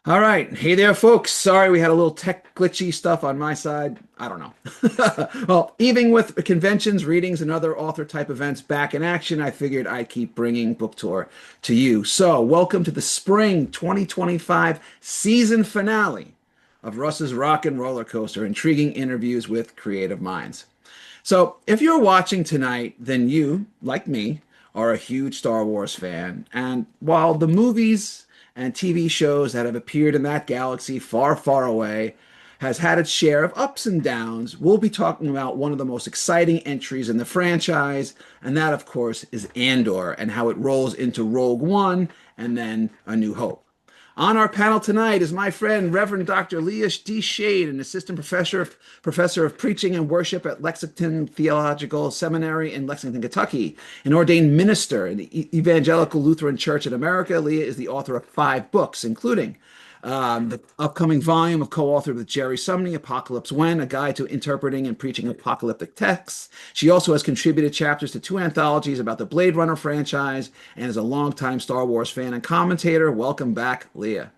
All right. Hey there, folks. Sorry we had a little tech glitchy stuff on my side. I don't know. Well, even with conventions, readings, and other author type events back in action, I figured I'd keep bringing Book Tour to you. So, welcome to the spring 2025 season finale of Russ's Rockin' Rollercoaster, intriguing interviews with creative minds. So, if you're watching tonight, then you, like me, are a huge Star Wars fan. And while the movies and TV shows that have appeared in that galaxy far, far away has had its share of ups and downs, we'll be talking about one of the most exciting entries in the franchise, and that, of course, is Andor and how it rolls into Rogue One and then A New Hope. On our panel tonight is my friend Reverend Dr. Leah D. Schade, an assistant professor of preaching and worship at Lexington Theological Seminary in Lexington, Kentucky, an ordained minister in the Evangelical Lutheran Church in America. Leah is the author of 5 books, including the upcoming volume of co-authored with Jerry Sumney, Apocalypse When, a guide to interpreting and preaching apocalyptic texts. She also has contributed chapters to 2 anthologies about the Blade Runner franchise and is a longtime Star Wars fan and commentator. Welcome back, Leah.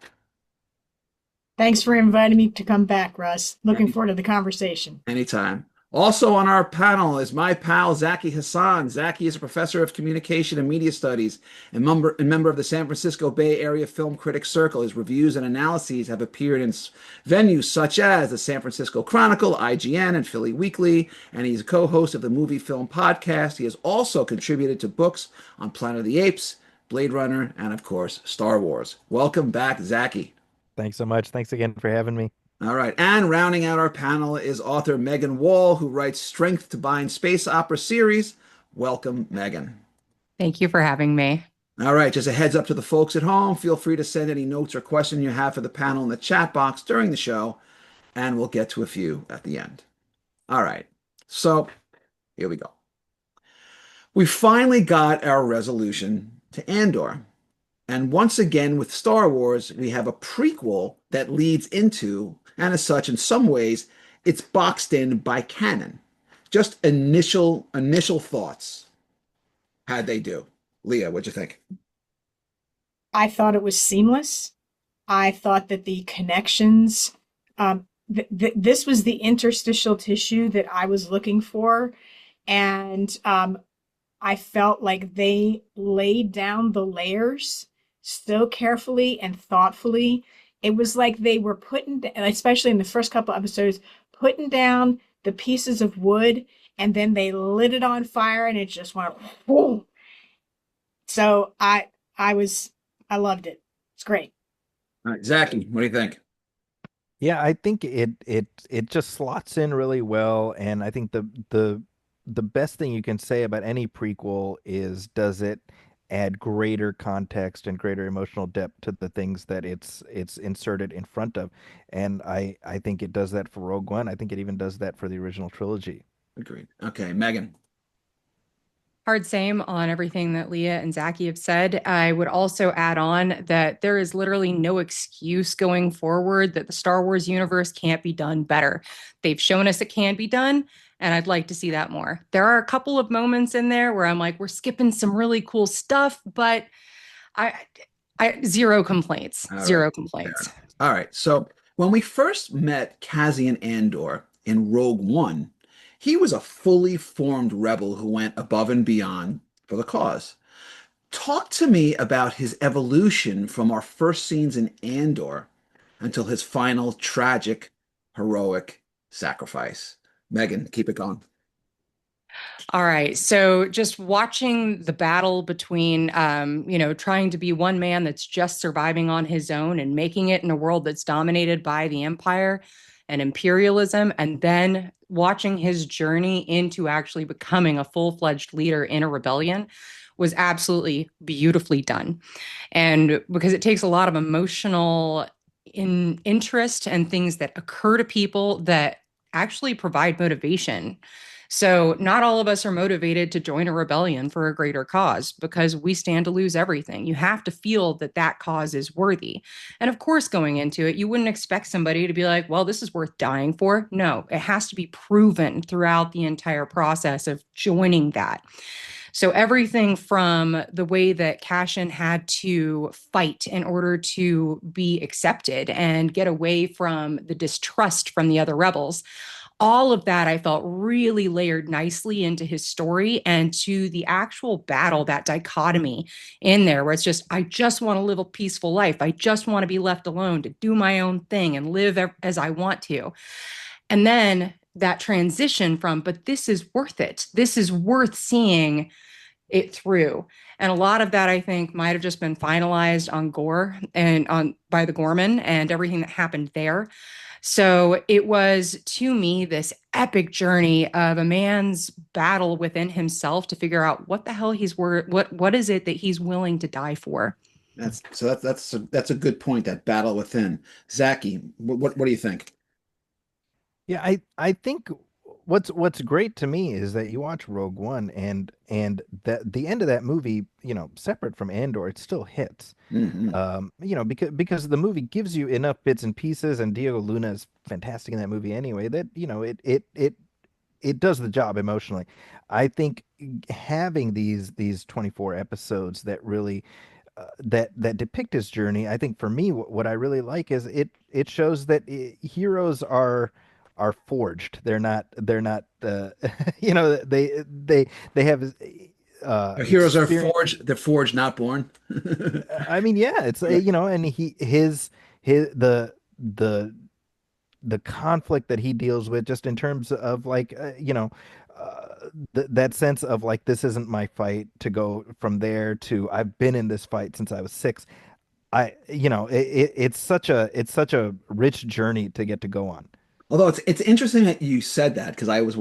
Thanks for inviting me to come back, Russ. Looking Any- forward to the conversation. Anytime. Also on our panel is my pal Zaki Hasan. Zaki is a professor of communication and media studies and member of the San Francisco Bay Area Film Critics Circle. His reviews and analyses have appeared in venues such as the San Francisco Chronicle, IGN, and Philly Weekly, and he's a co-host of the Movie Film Podcast. He has also contributed to books on Planet of the Apes, Blade Runner, and of course, Star Wars. Welcome back, Zaki. Thanks so much. Thanks again for having me. All right. And rounding out our panel is author Meagan Wall, who writes Strength to Bind space opera series. Welcome, Meagan. Thank you for having me. All right. Just a heads up to the folks at home. Feel free to send any notes or questions you have for the panel in the chat box during the show, and we'll get to a few at the end. All right. So here we go. We finally got our resolution to Andor. And once again, with Star Wars, we have a prequel that leads into, and as such, in some ways, it's boxed in by canon. Just initial thoughts. How'd they do? Leah, what'd you think? I thought it was seamless. I thought that the connections, this was the interstitial tissue that I was looking for. And I felt like they laid down the layers so carefully and thoughtfully. It was like they were especially in the first couple episodes, putting down the pieces of wood and then they lit it on fire and it just went boom. So I loved it. It's great. All right, Zaki, what do you think? Yeah, I think it just slots in really well, and I think the best thing you can say about any prequel is does it add greater context and greater emotional depth to the things that it's inserted in front of. And I think it does that for Rogue One. I think it even does that for the original trilogy. Agreed. Okay, Meagan. Hard same on everything that Leah and Zaki have said. I would also add on that there is literally no excuse going forward that the Star Wars universe can't be done better. They've shown us it can be done, and I'd like to see that more. There are a couple of moments in there where I'm like, we're skipping some really cool stuff, but I, I zero complaints. All right. Zero complaints. All right. So when we first met Cassian Andor in Rogue One, he was a fully formed rebel who went above and beyond for the cause. Talk to me about his evolution from our first scenes in Andor until his final tragic, heroic sacrifice. Meagan, keep it going. All right. So just watching the battle between, trying to be one man that's just surviving on his own and making it in a world that's dominated by the Empire and imperialism, and then watching his journey into actually becoming a full-fledged leader in a rebellion was absolutely beautifully done. And because it takes a lot of emotional interest and things that occur to people that actually provide motivation. So not all of us are motivated to join a rebellion for a greater cause because we stand to lose everything. You have to feel that that cause is worthy. And of course, going into it, you wouldn't expect somebody to be like, well, this is worth dying for. No, it has to be proven throughout the entire process of joining that. So everything from the way that Cassian had to fight in order to be accepted and get away from the distrust from the other rebels, all of that I felt really layered nicely into his story and to the actual battle, that dichotomy in there where it's just, I just want to live a peaceful life. I just want to be left alone to do my own thing and live as I want to. And then that transition from, but this is worth it. This is worth seeing it through. And a lot of that, I think, might have just been finalized on Gore and on by the Gorman and everything that happened there. So it was, to me, this epic journey of a man's battle within himself to figure out what the hell he's worth, what is it that he's willing to die for. That's a good point. That battle within. Zaki, what do you think? Yeah, I think what's great to me is that you watch Rogue One and that the end of that movie, separate from Andor, it still hits. Hmm. Because the movie gives you enough bits and pieces, and Diego Luna is fantastic in that movie anyway, that it does the job emotionally. I think having these 24 episodes that really that depict his journey, I think for me, what I really like is it shows that heroes are forged. They're not they have Our heroes are experience. forged. They're forged, not born. I mean, yeah, it's Yeah. and his the conflict that he deals with, just in terms of like that sense of like, this isn't my fight, to go from there to I've been in this fight since I was 6. It's such a rich journey to get to go on. Although it's interesting that you said that, because I just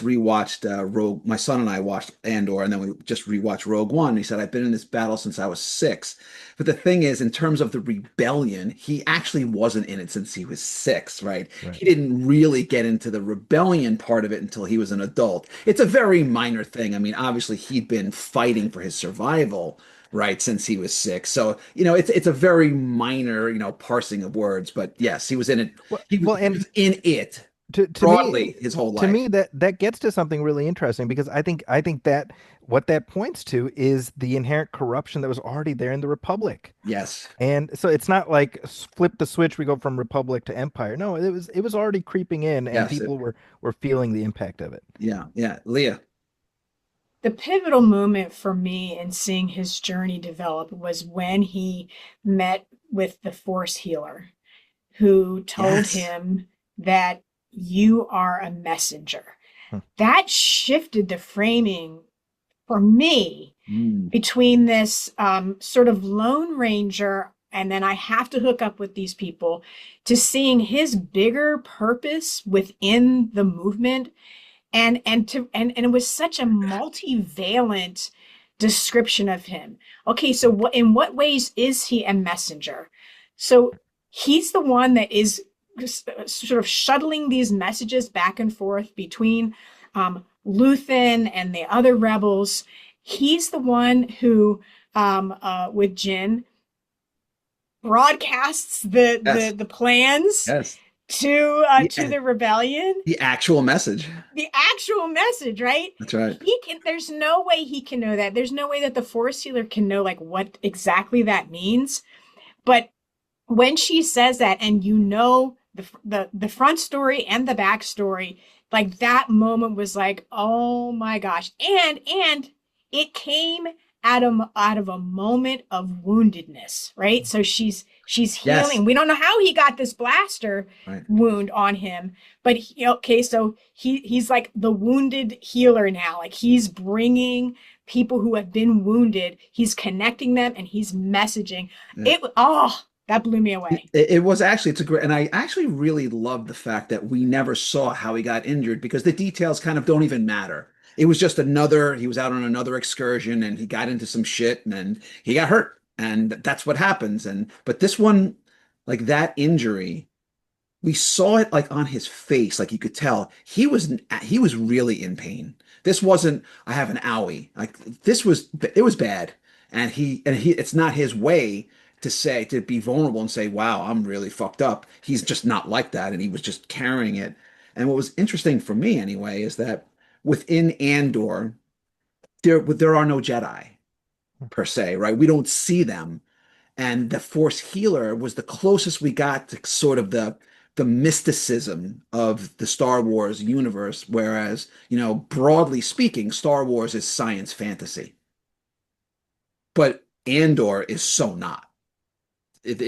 rewatched Rogue. My son and I watched Andor, and then we just rewatched Rogue One. He said, "I've been in this battle since I was 6." But the thing is, in terms of the rebellion, he actually wasn't in it since he was 6, right? Right. He didn't really get into the rebellion part of it until he was an adult. It's a very minor thing. I mean, obviously, he'd been fighting for his survival, right, since he was 6. So, it's a very minor, parsing of words. But yes, he was in it. Well, He and was in it to me broadly his whole to life. me that gets to something really interesting, because I think that what that points to is the inherent corruption that was already there in the Republic. Yes. And so it's not like flip the switch, we go from Republic to Empire. No, it was already creeping in, and Yes. people were feeling the impact of it. Yeah. Yeah. Leah. The pivotal moment for me in seeing his journey develop was when he met with the Force healer who told Yes. him that you are a messenger. Hmm. That shifted the framing for me Mm. between this sort of Lone Ranger, and then I have to hook up with these people, to seeing his bigger purpose within the movement. And it was such a multivalent description of him. Okay, so in what ways is he a messenger? So he's the one that is sort of shuttling these messages back and forth between Luthen and the other rebels. He's the one who, with Jin, broadcasts the Yes. the plans Yes. to The, the rebellion, the actual message. the actual message, right? That's right. There's no way he can know that. There's no way that the Force healer can know like what exactly that means. But when she says that, and the front story and the back story, like that moment was like, oh my gosh. And it came out of a moment of woundedness, right? So she's Yes. healing. We don't know how he got this blaster Right. wound on him, but okay, so he's like the wounded healer now. Like he's bringing people who have been wounded, he's connecting them, and he's messaging. Yeah. That blew me away. It was actually, it's a great, and I actually really love the fact that we never saw how he got injured, because the details kind of don't even matter. It was just he was out on another excursion and he got into some shit and then he got hurt. And that's what happens. But this one, like that injury, we saw it like on his face, like you could tell he was really in pain. This wasn't, I have an owie. Like it was bad. And he it's not his way to be vulnerable and say, wow, I'm really fucked up. He's just not like that. And he was just carrying it. And what was interesting for me anyway is that within Andor, there are no Jedi per se, right? We don't see them, and the Force healer was the closest we got to sort of the mysticism of the Star Wars universe. Whereas, broadly speaking, Star Wars is science fantasy, but Andor is so not. It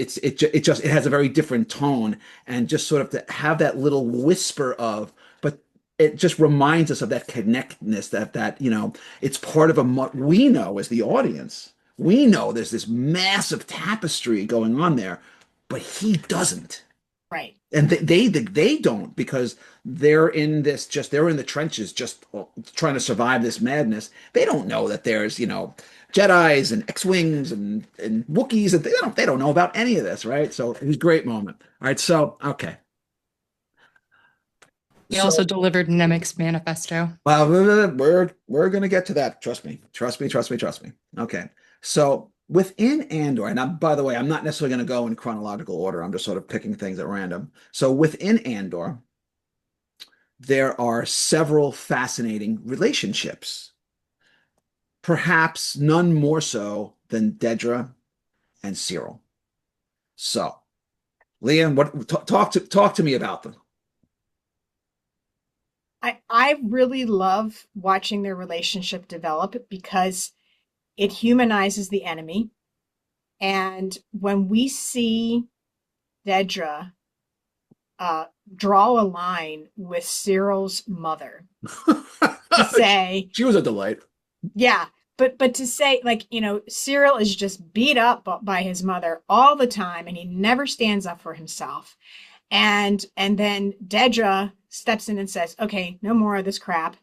has a very different tone, and just sort of to have that little whisper of, but it just reminds us of that connectedness that it's part of we know as the audience, we know there's this massive tapestry going on there, but he doesn't. Right. And they don't, because they're in the trenches, just trying to survive this madness. They don't know that there's Jedis and X-wings and Wookiees, and they don't know about any of this, right? So it was a great moment. All right, so okay. He also delivered Nemik's manifesto. Well, we're gonna get to that. Trust me. Trust me. Trust me. Trust me. Okay. So within Andor, and by the way, I'm not necessarily going to go in chronological order. I'm just sort of picking things at random. So within Andor, there are several fascinating relationships. Perhaps none more so than Dedra and Syril. So, Leah, talk to me about them. I really love watching their relationship develop because it humanizes the enemy. And when we see Dedra draw a line with Syril's mother to say, she was a delight. Yeah, but to say, like, Syril is just beat up by his mother all the time, and he never stands up for himself. And then Dedra steps in and says, "Okay, no more of this crap.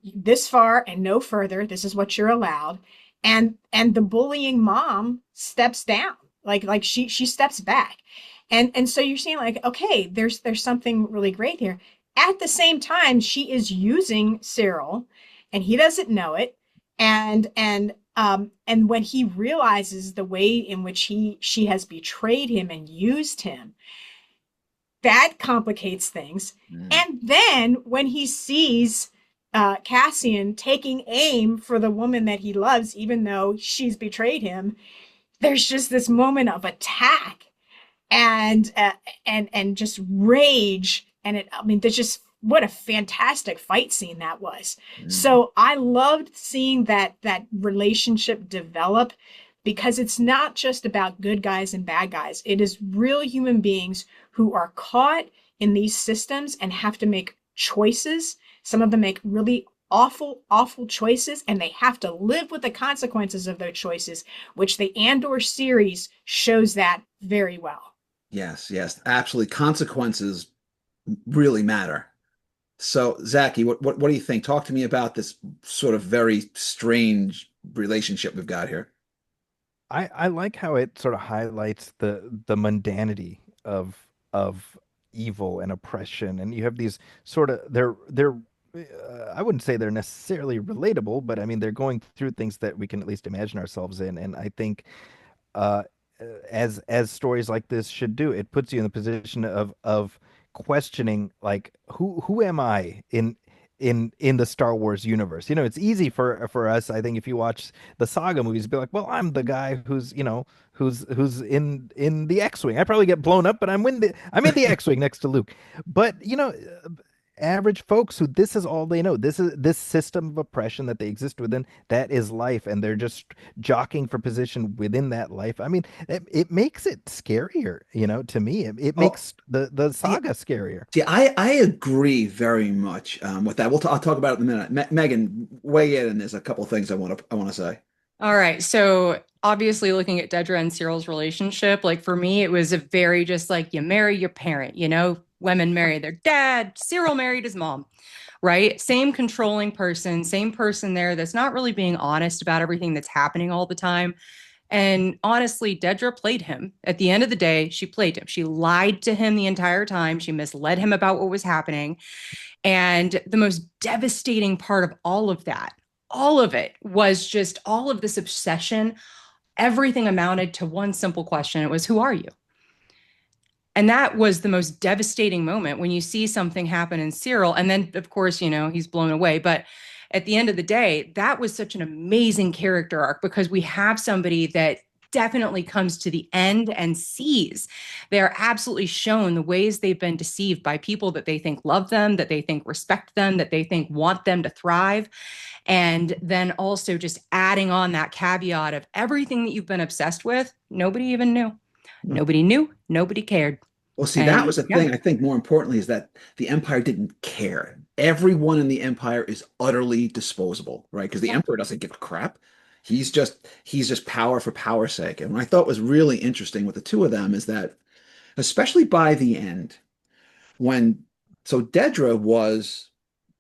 This far and no further. This is what you're allowed." And the bullying mom steps down. Like she steps back. And so you're saying, like, okay, there's something really great here. At the same time, she is using Syril, and he doesn't know it. And when he realizes the way in which she has betrayed him and used him, that complicates things. And then when he sees Cassian taking aim for the woman that he loves, even though she's betrayed him, there's just this moment of attack and just rage. And there's just, what a fantastic fight scene that was. So I loved seeing that relationship develop, because it's not just about good guys and bad guys. It is real human beings who are caught in these systems and have to make choices. Some of them make really awful, awful choices, and they have to live with the consequences of their choices, which the Andor series shows that very well. Yes, absolutely. Consequences really matter. So, Zaki, what do you think? Talk to me about this sort of very strange relationship we've got here. I like how it sort of highlights the mundanity of evil and oppression, and you have these sort of they're I wouldn't say they're necessarily relatable, but I mean they're going through things that we can at least imagine ourselves in, and I think uh, as stories like this should do, it puts you in the position of questioning, like, who am I in the Star Wars universe? It's easy for us, I think, if you watch the saga movies, to be like, well, I'm the guy who's in the X-wing. I probably get blown up, but I'm in the X-wing next to Luke. But average folks who this is all they know. This system of oppression that they exist within, that is life, and they're just jockeying for position within that life. I mean, it makes it scarier, to me. It makes the saga scarier. Yeah, I agree very much with that. I'll talk about it in a minute. Meagan, weigh in, and there's a couple of things I want to say. All right. So obviously looking at Dedra and Syril's relationship, like for me, it was a very just like, you marry your parent, women marry their dad, Syril married his mom, right? Same controlling person, same person there that's not really being honest about everything that's happening all the time. And honestly, Dedra played him. At the end of the day, she played him. She lied to him the entire time. She misled him about what was happening. And the most devastating part of all of it was just all of this obsession. Everything amounted to one simple question. It was, who are you? And that was the most devastating moment when you see something happen in Syril. And then, of course, he's blown away. But at the end of the day, that was such an amazing character arc because we have somebody that definitely comes to the end and sees. They're absolutely shown the ways they've been deceived by people that they think love them, that they think respect them, that they think want them to thrive. And then also just adding on that caveat of everything that you've been obsessed with, nobody even knew. Nobody knew, nobody cared. Well, see, that And was the yeah, thing. I think more importantly is that the Empire didn't care. Everyone in the Empire is utterly disposable, right? Because the yeah. Emperor doesn't give a crap. He's just power for power's sake. And what I thought was really interesting with the two of them is that, especially by the end, when so Dedra was,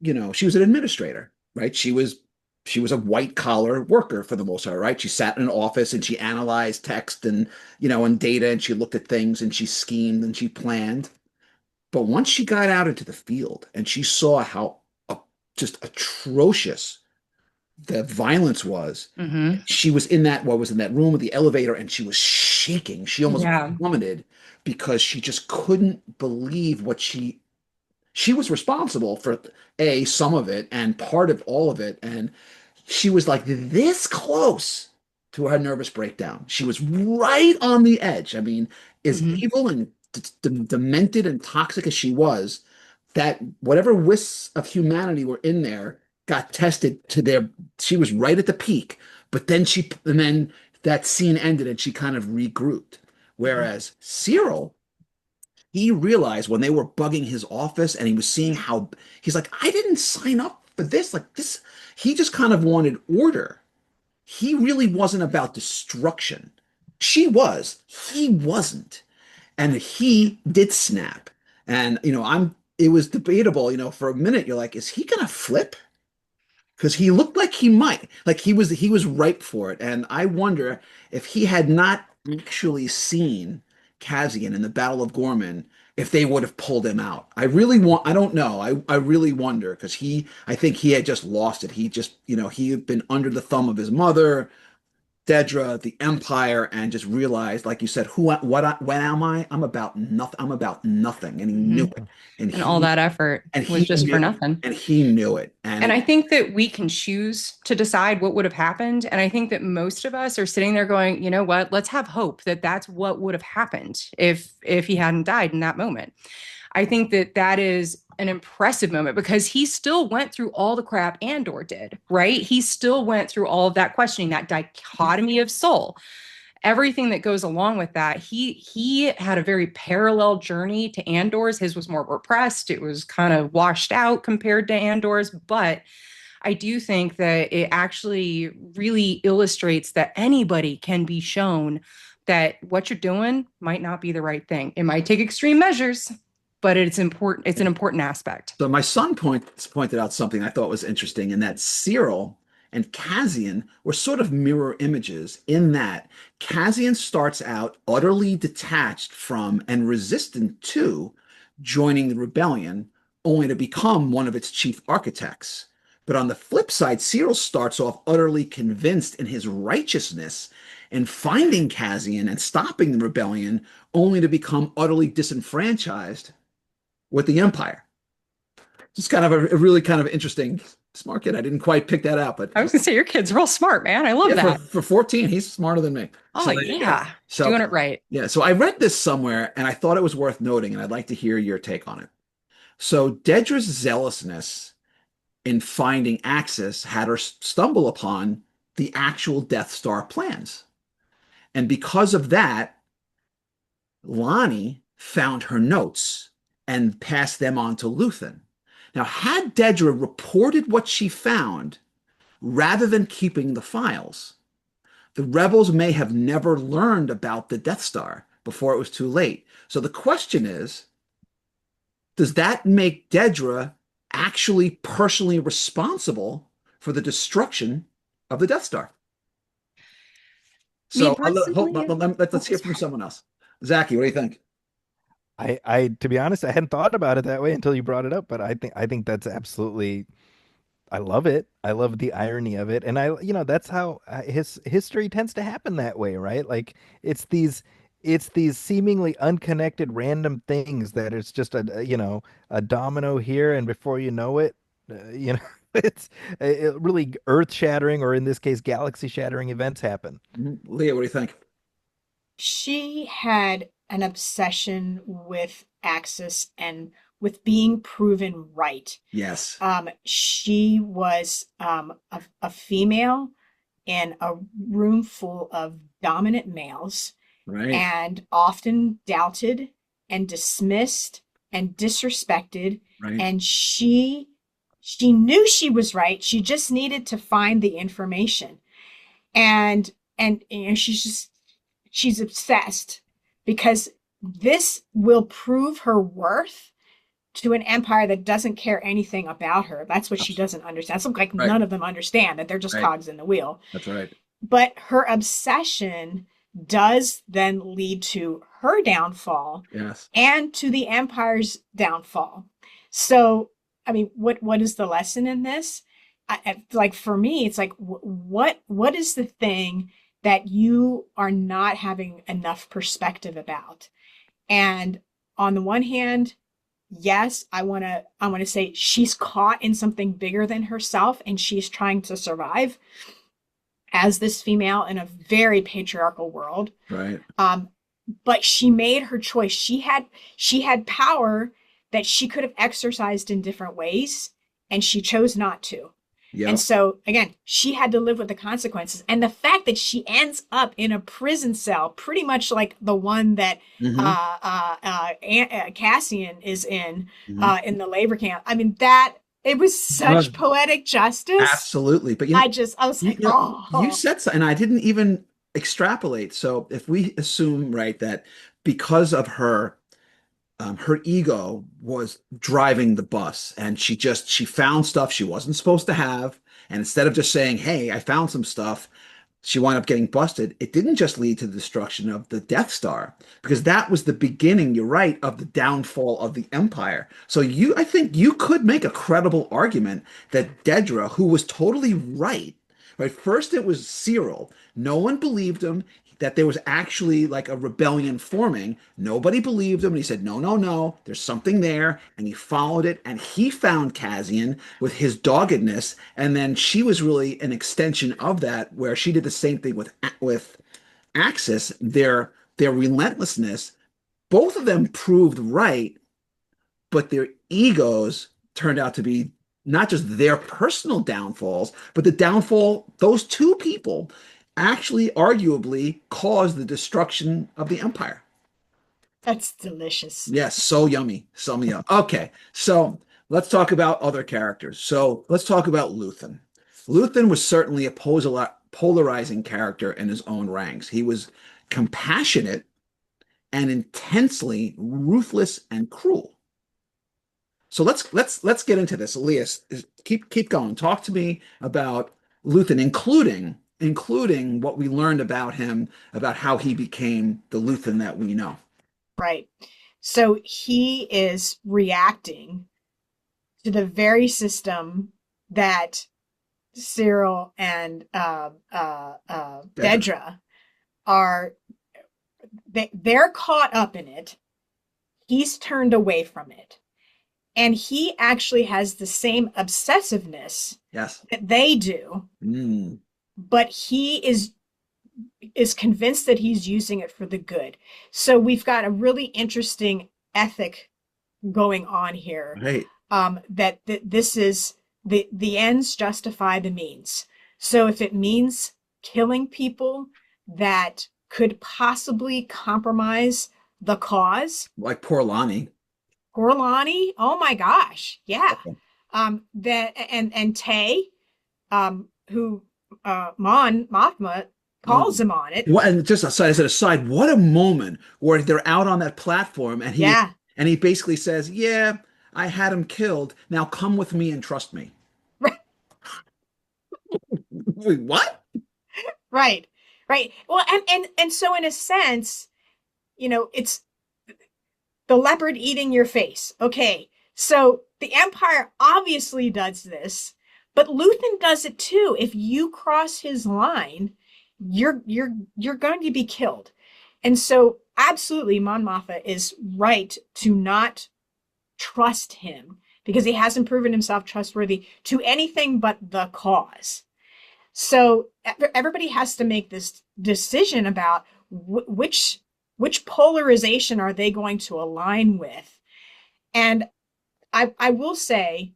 she was an administrator, right? She was a white collar worker for the most part, right? She sat in an office and she analyzed text and data, and she looked at things and she schemed and she planned. But once she got out into the field and she saw how just atrocious the violence was, Mm-hmm. she was in that room with the elevator, and she was shaking. She almost Yeah. plummeted because she just couldn't believe what she was responsible for, some of it and part of all of it. And she was like this close to her nervous breakdown. She was right on the edge. I mean, as Mm-hmm. evil and demented and toxic as she was, that whatever wisps of humanity were in there got tested to their, she was right at the peak. And then that scene ended and she kind of regrouped. Whereas Cyril, he realized when they were bugging his office and he was seeing how he's like, I didn't sign up for this. Like this, he just kind of wanted order. He really wasn't about destruction. She was, he wasn't. And he did snap. And it was debatable, for a minute, you're like, is he gonna flip? Because he looked like he might. Like he was ripe for it. And I wonder if he had not actually seen Cassian in the Battle of Gorman, if they would have pulled him out. I don't know. I really wonder because I think he had just lost it. He had been under the thumb of his mother, Dedra, the Empire, and just realized, like you said, when am I? I'm about nothing. I'm about nothing. And he knew Mm-hmm. it. And And all he that effort and was he just for knew nothing. and he knew it. And I think that we can choose to decide what would have happened. And I think that most of us are sitting there going, you know what? Let's have hope that that's what would have happened if he hadn't died in that moment. I think that that is an impressive moment because he still went through all the crap Andor did, right? He still went through all of that questioning, that dichotomy of soul, everything that goes along with that. He had a very parallel journey to Andor's. His was more repressed. It was kind of washed out compared to Andor's, but I do think that it actually really illustrates that anybody can be shown that what you're doing might not be the right thing. It might take extreme measures, but it's important. It's an important aspect. So my son pointed out something I thought was interesting, in that Cyril and Cassian were sort of mirror images, in that Cassian starts out utterly detached from and resistant to joining the rebellion, only to become one of its chief architects. But on the flip side, Cyril starts off utterly convinced in his righteousness and finding Cassian and stopping the rebellion, only to become utterly disenfranchised with the Empire. It's kind of a really kind of interesting, smart kid. I didn't quite pick that out, but I was gonna say your kid's real smart, man. I love yeah, for, that. for 14, he's smarter than me. Oh So there you go. yeah, So doing it right. yeah, so I read this somewhere and I thought it was worth noting, and I'd like to hear your take on it. So Dedra's zealousness in finding Axis had her stumble upon the actual Death Star plans. And because of that, Lonnie found her notes and passed them on to Luthen. Now, had Dedra reported what she found rather than keeping the files, the rebels may have never learned about the Death Star before it was too late. So the question is, does that make Dedra actually personally responsible for the destruction of the Death Star? Me So personally, let's hear from someone else. Zaki, what do you think? To be honest, I hadn't thought about it that way until you brought it up, but I think that's absolutely, I love it. I love the irony of it. And that's how his history tends to happen that way, right? Like it's these it's these seemingly unconnected random things that it's just a domino here, and before you know it, uh, you know it's really earth-shattering, or in this case, galaxy-shattering events happen. Leah, what do you think? She had an obsession with Axis and with being proven right. Yes. She was a female in a room full of dominant males Right. and often doubted and dismissed and disrespected. Right. And she knew she was right. She just needed to find the information. And you know, she's obsessed because this will prove her worth to an empire that doesn't care anything about her. That's what she doesn't understand. It's like Right. none of them understand that they're just Right. cogs in the wheel. That's right. But her obsession does then lead to her downfall Yes. and to the empire's downfall. So, I mean, what is the lesson in this? Like for me, it's like what is the thing that you are not having enough perspective about? And on the one hand, yes, I want to say she's caught in something bigger than herself and she's trying to survive as this female in a very patriarchal world. Right. But she made her choice. She had power that she could have exercised in different ways, and she chose not to. Yeah. And so again, she had to live with the consequences. And the fact that she ends up in a prison cell, pretty much like the one that Cassian is in the labor camp. I mean, that it was such poetic justice. Absolutely. But I was like, you said so, and I didn't even extrapolate. So if we assume, right, that because of her ego was driving the bus, and she found stuff she wasn't supposed to have, and instead of just saying, "Hey, I found some stuff," she wound up getting busted. It didn't just lead to the destruction of the Death Star, because that was the beginning, you're right, of the downfall of the Empire. So I think you could make a credible argument that Dedra, who was totally right, right? First it was Syril. No one believed him that there was actually like a rebellion forming. Nobody believed him. And he said, no, no, no, there's something there. And he followed it, and he found Cassian with his doggedness. And then she was really an extension of that, where she did the same thing with Axis, their relentlessness. Both of them proved right, but their egos turned out to be not just their personal downfalls, but the downfall, those two people actually arguably caused the destruction of the Empire. That's delicious. Yes, so yummy. So yummy. Okay, so let's talk about other characters. So let's talk about Luthen. Luthen was certainly a polarizing character in his own ranks. He was compassionate and intensely ruthless and cruel. So let's get into this. Elias, keep going. Talk to me about Luthen, including what we learned about him, about how he became the Luthen that we know. Right. So he is reacting to the very system that Syril and Dedra are. They're caught up in it. He's turned away from it. And he actually has the same obsessiveness that they do, but he is convinced that he's using it for the good. So we've got a really interesting ethic going on here. Right. That this is the ends justify the means. So if it means killing people that could possibly compromise the cause, like poor Lonnie. Poor Lonnie. Oh my gosh. Yeah. That and Tay, who Mon Mothma calls him on it. Well, and just as an aside, what a moment where they're out on that platform, and he basically says, "Yeah, I had him killed. Now come with me and trust me." Right. Wait, what? Right. Right. Well, and so in a sense, you know, it's the leopard eating your face. Okay, so the Empire obviously does this, but Luthen does it too. If you cross his line, you're going to be killed. And so absolutely Mon Mothma is right to not trust him, because he hasn't proven himself trustworthy to anything but the cause. So everybody has to make this decision about which polarization are they going to align with. And I will say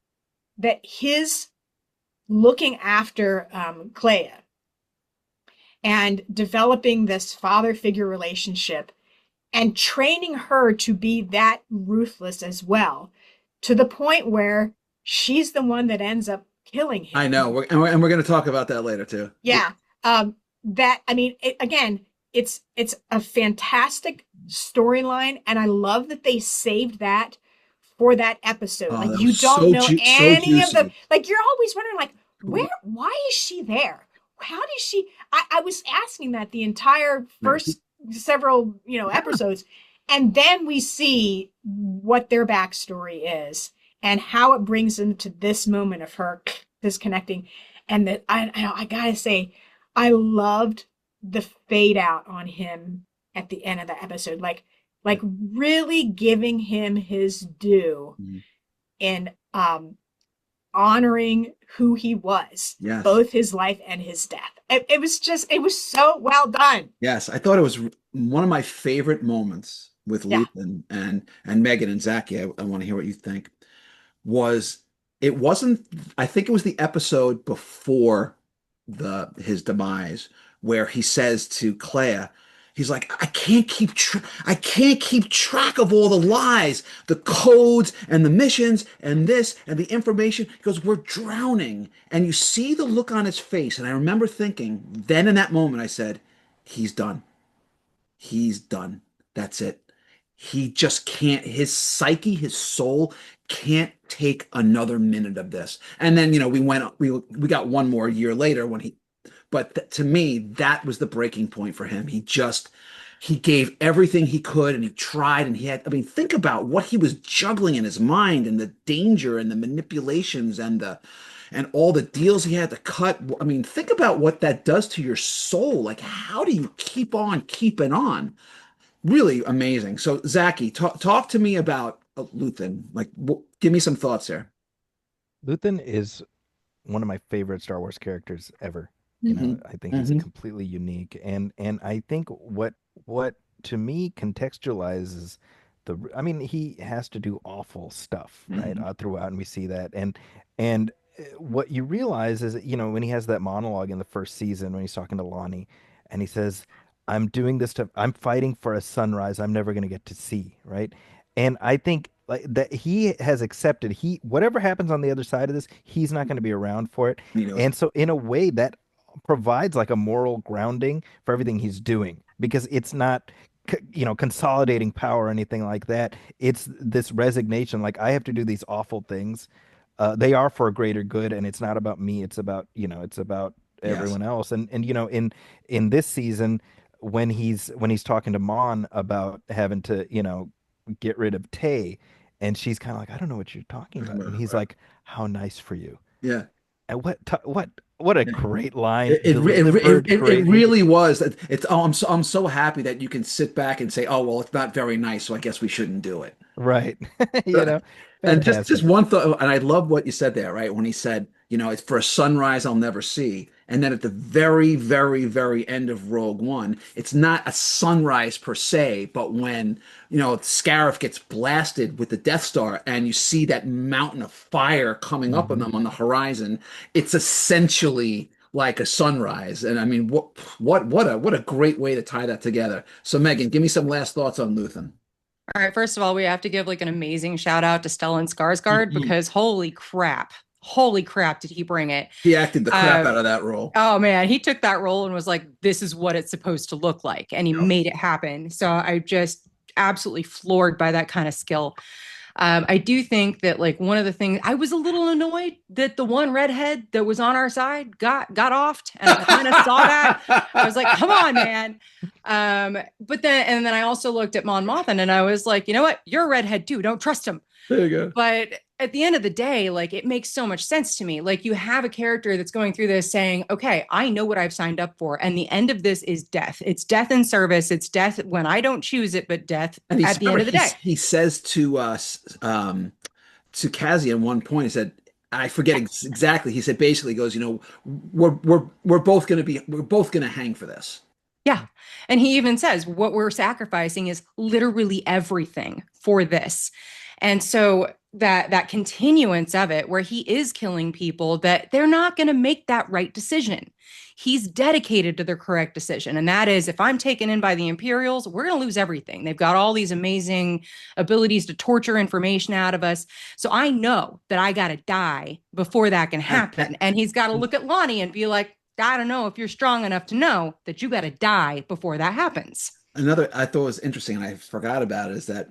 that his looking after Kleya and developing this father figure relationship and training her to be that ruthless as well, to the point where she's the one that ends up killing him. I know, and we're going to talk about that later too. Yeah, that, I mean, again, it's a fantastic storyline, and I love that they saved that for that episode. Oh, like that you was don't so know any of the, juicy. like you're always wondering, like, why is she there? How did she? I was asking that the entire first several episodes, and then we see what their backstory is and how it brings them to this moment of her disconnecting. And that I gotta say, I loved the fade out on him at the end of the episode, like really giving him his due in honoring who he was, Yes. both his life and his death. It was so well done. Yes, I thought it was one of my favorite moments with Luthen and Meagan and Zaki. I want to hear what you think. It wasn't, I think it was the episode before his demise where he says to Kleya, he's like, I can't keep track of all the lies, the codes and the missions and this and the information. He goes, we're drowning. And you see the look on his face. And I remember thinking, then in that moment, I said, he's done. He's done. That's it. He just can't, his psyche, his soul can't take another minute of this. And then, we got one more year later but to me, that was the breaking point for him. He gave everything he could, and he tried, and think about what he was juggling in his mind, and the danger and the manipulations and all the deals he had to cut. I mean, think about what that does to your soul. Like, how do you keep on keeping on? Really amazing. So, Zaki, talk to me about Luthen. Like, give me some thoughts there. Luthen is one of my favorite Star Wars characters ever. I think he's completely unique, and I think what to me contextualizes he has to do awful stuff, right, throughout, and we see that, and what you realize is, when he has that monologue in the first season when he's talking to Lonnie, and he says, I'm fighting for a sunrise I'm never going to get to see, right? And I think like that he has accepted whatever happens on the other side of this, he's not going to be around for it. And so in a way that provides like a moral grounding for everything he's doing, because it's not consolidating power or anything like that. It's this resignation, like I have to do these awful things. They are for a greater good, and it's not about me, it's about everyone else. And in this season, when he's talking to Mon about having to get rid of Tay, and she's kind of like, I don't know what you're talking about, and he's like, how nice for you. Yeah. And what a great line. It really was. I'm so happy that you can sit back and say, oh, well, it's not very nice, so I guess we shouldn't do it. Right. And just one thought, and I love what you said there, right? When he said, it's for a sunrise I'll never see. And then at the very, very, very end of Rogue One, it's not a sunrise per se, but when, Scarif gets blasted with the Death Star and you see that mountain of fire coming up on them on the horizon, it's essentially like a sunrise. And I mean, what a great way to tie that together. So Meagan, give me some last thoughts on Luthen. All right, first of all, we have to give like an amazing shout out to Stellan Skarsgård because holy crap, did he bring it? He acted the crap out of that role. Oh man, he took that role and was like, this is what it's supposed to look like. And he made it happen. So I just absolutely floored by that kind of skill. I do think that like one of the things, I was a little annoyed that the one redhead that was on our side got offed, and I kind of saw that. I was like, come on, man. But then I also looked at Mon Mothma and I was like, you know what? You're a redhead too. Don't trust him. There you go. But at the end of the day, like it makes so much sense to me. Like you have a character that's going through this saying, okay, I know what I've signed up for. And the end of this is death. It's death in service. It's death when I don't choose it, but death at the end of the day. He says to to Cassian at one point. He said, I forget exactly. He said basically, he goes, we're both gonna hang for this. Yeah. And he even says what we're sacrificing is literally everything for this. And so that continuance of it, where he is killing people, that they're not going to make that right decision. He's dedicated to the correct decision. And that is, if I'm taken in by the Imperials, we're going to lose everything. They've got all these amazing abilities to torture information out of us. So I know that I got to die before that can happen. And he's got to look at Lonnie and be like, I don't know if you're strong enough to know that you got to die before that happens. Another I thought was interesting, and I forgot about it, is that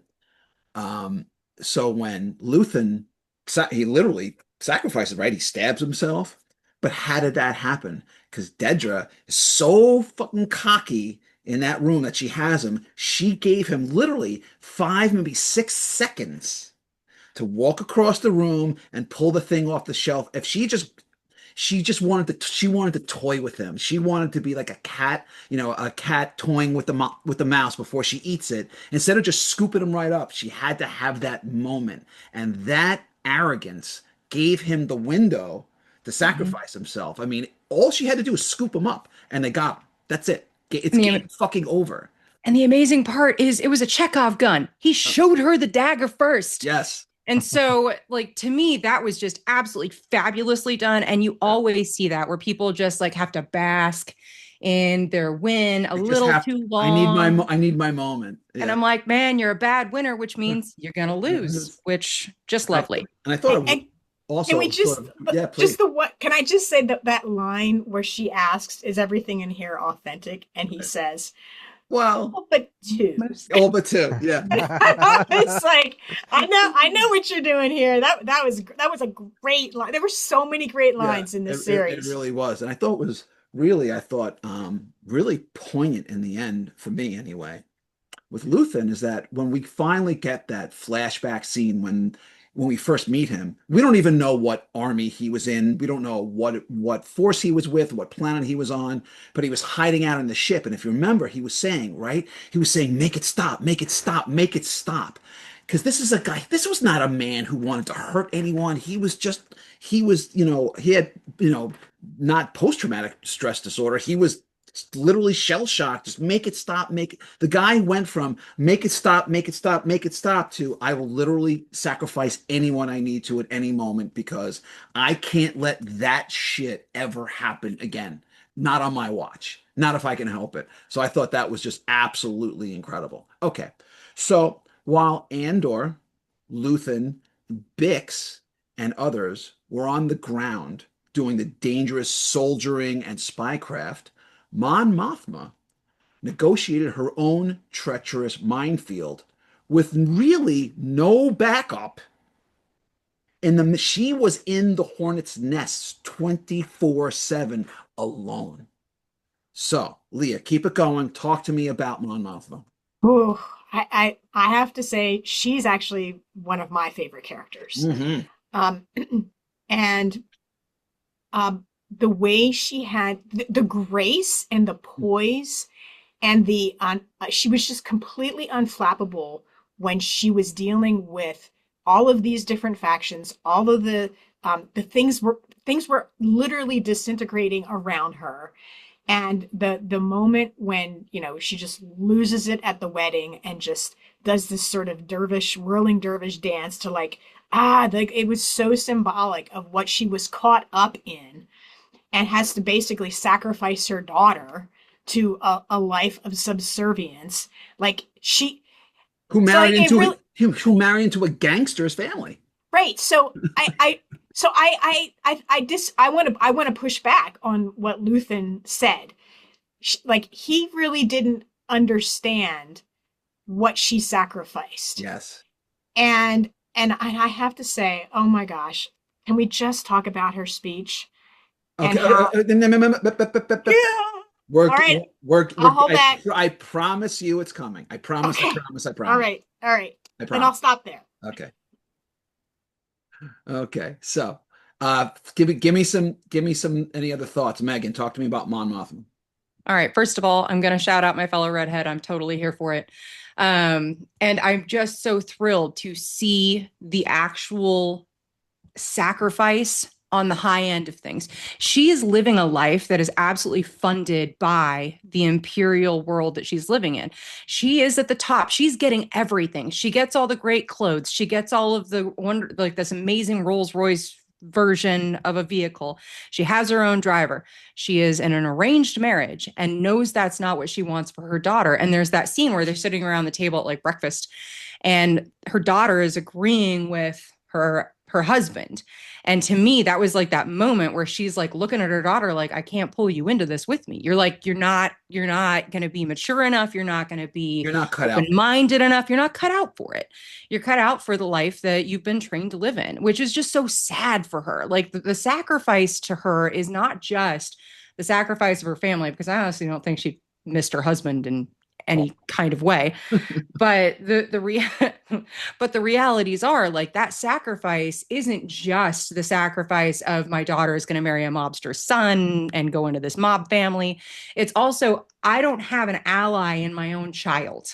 um, so when Luthen, he literally sacrifices, right? He stabs himself. But how did that happen? Because Dedra is so fucking cocky in that room that she has him. She gave him literally 5, maybe 6 seconds to walk across the room and pull the thing off the shelf. If she wanted to toy with him. She wanted to be like a cat, a cat toying with the mouse before she eats it. Instead of just scooping him right up, she had to have that moment. And that arrogance gave him the window to sacrifice himself. I mean, all she had to do was scoop him up and they got him. That's it. It's game fucking over. And the amazing part is it was a Chekhov gun. He showed her the dagger first. Yes. And so, like, to me, that was just absolutely fabulously done. And you always see that where people just like have to bask in their win a little too long. I need my moment. Yeah. And I'm like, man, you're a bad winner, which means you're going to lose, which just lovely. And I thought also, can we just, yeah, please. Just the what? Can I just say that line where she asks, "Is everything in here authentic?" And he says, "Well, all but two." All but two, yeah. It's like I know what you're doing here. That was a great line. There were so many great lines in this series. It really was, and I thought it was really, really poignant in the end for me, anyway. With Luthen, is that when we finally get that flashback scene when we first meet him, we don't even know what army he was in. We don't know what force he was with, what planet he was on, but he was hiding out in the ship. And if you remember, he was saying, right? He was saying, make it stop, make it stop, make it stop. Because this was not a man who wanted to hurt anyone. He had, not post-traumatic stress disorder. He was literally shell-shocked. Just make it stop, the guy went from make it stop, make it stop, make it stop to I will literally sacrifice anyone I need to at any moment because I can't let that shit ever happen again. Not on my watch. Not if I can help it. So I thought that was just absolutely incredible. Okay. So while Andor, Luthen, Bix, and others were on the ground doing the dangerous soldiering and spycraft, Mon Mothma negotiated her own treacherous minefield with really no backup. She was in the Hornet's nest 24/7 alone. So, Leah, keep it going. Talk to me about Mon Mothma. Ooh, I have to say she's actually one of my favorite characters. And the way she had the grace and the poise and she was just completely unflappable when she was dealing with all of these different factions. All of the things were literally disintegrating around her. And the moment when, she just loses it at the wedding and just does this sort of whirling dervish dance to it was so symbolic of what she was caught up in and has to basically sacrifice her daughter to a life of subservience. Who married into a gangster's family. Right. So I want to push back on what Luthen said. He really didn't understand what she sacrificed. Yes. And I have to say, oh my gosh, can we just talk about her speech? Okay. All right. I'll hold back. I promise you it's coming. I promise. Okay. I promise. All right. And I'll stop there. Okay. So, give me some any other thoughts, Megan? Talk to me about Mon Mothma. All right. First of all, I'm going to shout out my fellow redhead. I'm totally here for it. And I'm just so thrilled to see the actual sacrifice on the high end of things. She is living a life that is absolutely funded by the imperial world that she's living in. She is at the top. She's getting everything. She gets all the great clothes. She gets all of the wonder, like this amazing Rolls Royce version of a vehicle. She has her own driver. She is in an arranged marriage and knows that's not what she wants for her daughter. And there's that scene where they're sitting around the table at like breakfast, and her daughter is agreeing with her husband. And to me, that was like that moment where she's like looking at her daughter like, I can't pull you into this with me. You're like, you're not going to be mature enough. You're not going to be You're not cut out. open-minded enough. You're not cut out for it. You're cut out for the life that you've been trained to live in, which is just so sad for her. Like the sacrifice to her is not just the sacrifice of her family, because I honestly don't think she missed her husband in any kind of way. But but the realities are like that sacrifice isn't just the sacrifice of my daughter is going to marry a mobster's son and go into this mob family. It's also, I don't have an ally in my own child.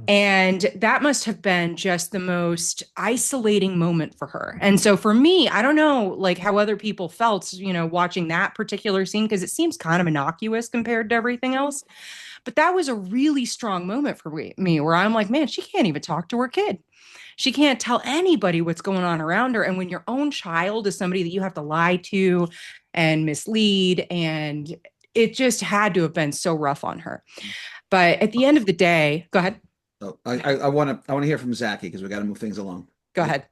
And that must have been just the most isolating moment for her. And so for me, I don't know like how other people felt, watching that particular scene, because it seems kind of innocuous compared to everything else. But that was a really strong moment for me where I'm like, man, she can't even talk to her kid. She can't tell anybody what's going on around her. And when your own child is somebody that you have to lie to and mislead, and it just had to have been so rough on her. But at the end of the day, go ahead. So I want to hear from Zaki, because we got to move things along. Go ahead.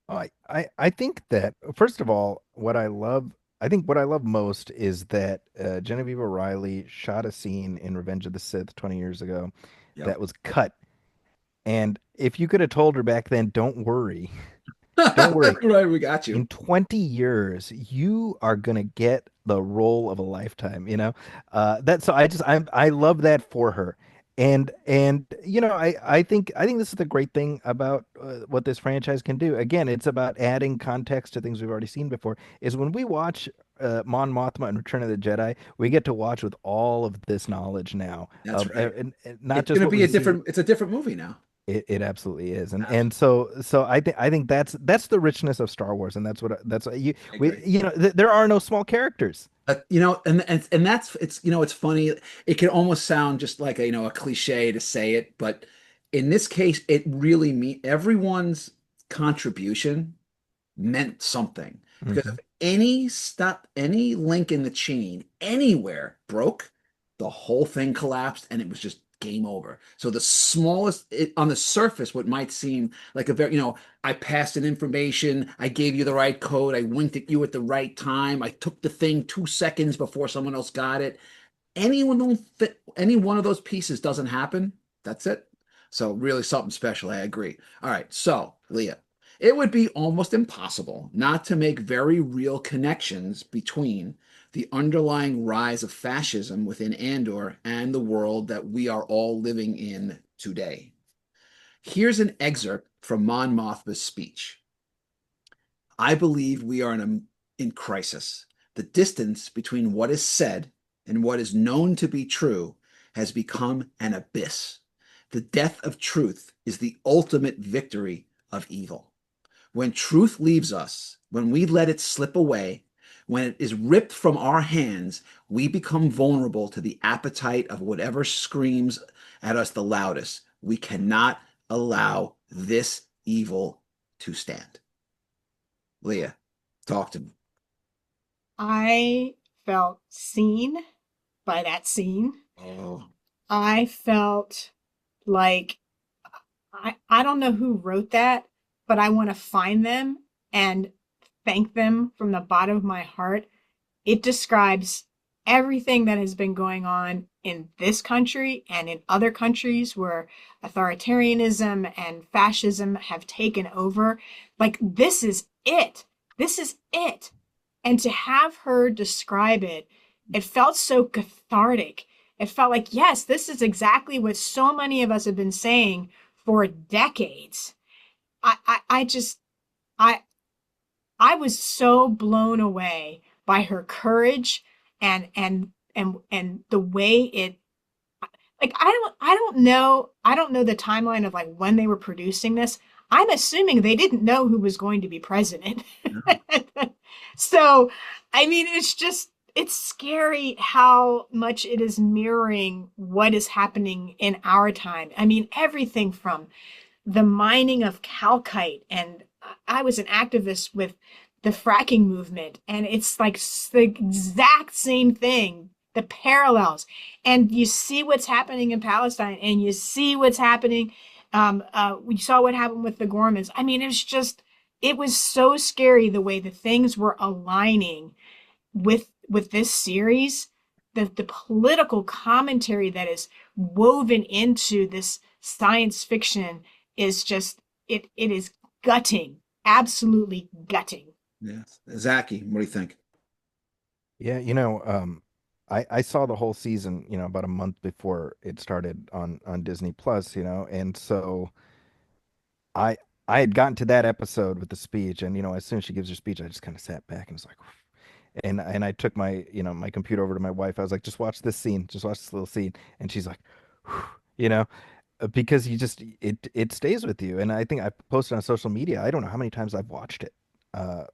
I think that, first of all, I think what I love most is that Genevieve O'Reilly shot a scene in Revenge of the Sith 20 years ago that was cut. And if you could have told her back then, don't worry. Don't worry. Right, we got you. In 20 years, you are going to get the role of a lifetime, so I love that for her. And I think this is the great thing about what this franchise can do. Again, it's about adding context to things we've already seen before. Is when we watch Mon Mothma and Return of the Jedi, we get to watch with all of this knowledge now. That's right. And not it's just going to be it's a different movie now. It absolutely is, and so I think that's the richness of Star Wars, and that's what there are no small characters. And that's it's funny. It can almost sound just like a cliche to say it, but in this case, it really everyone's contribution meant something. Because if any link in the chain anywhere broke, the whole thing collapsed, and it was just game over. So the smallest on the surface, what might seem like a very, I passed an information, I gave you the right code, I winked at you at the right time, I took the thing 2 seconds before someone else got it. Any one of those pieces doesn't happen, that's it. So really something special. I agree. All right. So Leah, it would be almost impossible not to make very real connections between the underlying rise of fascism within Andor and the world that we are all living in today. Here's an excerpt from Mon Mothma's speech. I believe we are in crisis. The distance between what is said and what is known to be true has become an abyss. The death of truth is the ultimate victory of evil. When truth leaves us, when we let it slip away, when it is ripped from our hands, we become vulnerable to the appetite of whatever screams at us the loudest. We cannot allow this evil to stand. Leah, talk to me. I felt seen by that scene. Oh. I felt like I don't know who wrote that, but I want to find them and thank them from the bottom of my heart. It describes everything that has been going on in this country and in other countries where authoritarianism and fascism have taken over. Like, this is it. This is it. And to have her describe it, it felt so cathartic. It felt like, yes, this is exactly what so many of us have been saying for decades. I was so blown away by her courage and and the way it, like, I don't know the timeline of like when they were producing this. I'm assuming they didn't know who was going to be president. So, I mean, it's scary how much it is mirroring what is happening in our time. I mean, everything from the mining of calcite, and I was an activist with the fracking movement, and it's like the exact same thing, the parallels. And you see what's happening in Palestine, and you see what's happening. We saw what happened with the Gormans. I mean, it was so scary the way the things were aligning with this series. The political commentary that is woven into this science fiction is just, it is gutting, absolutely gutting. Yes. Zaki, what do you think? Yeah, I saw the whole season, about a month before it started on Disney Plus, and so I I had gotten to that episode with the speech, and as soon as she gives her speech, I just kind of sat back and was like, and I took my computer over to my wife. I was like, just watch this scene, just watch this little scene, and she's like, you know, because it stays with you. And I think I posted on social media. I don't know how many times I've watched it.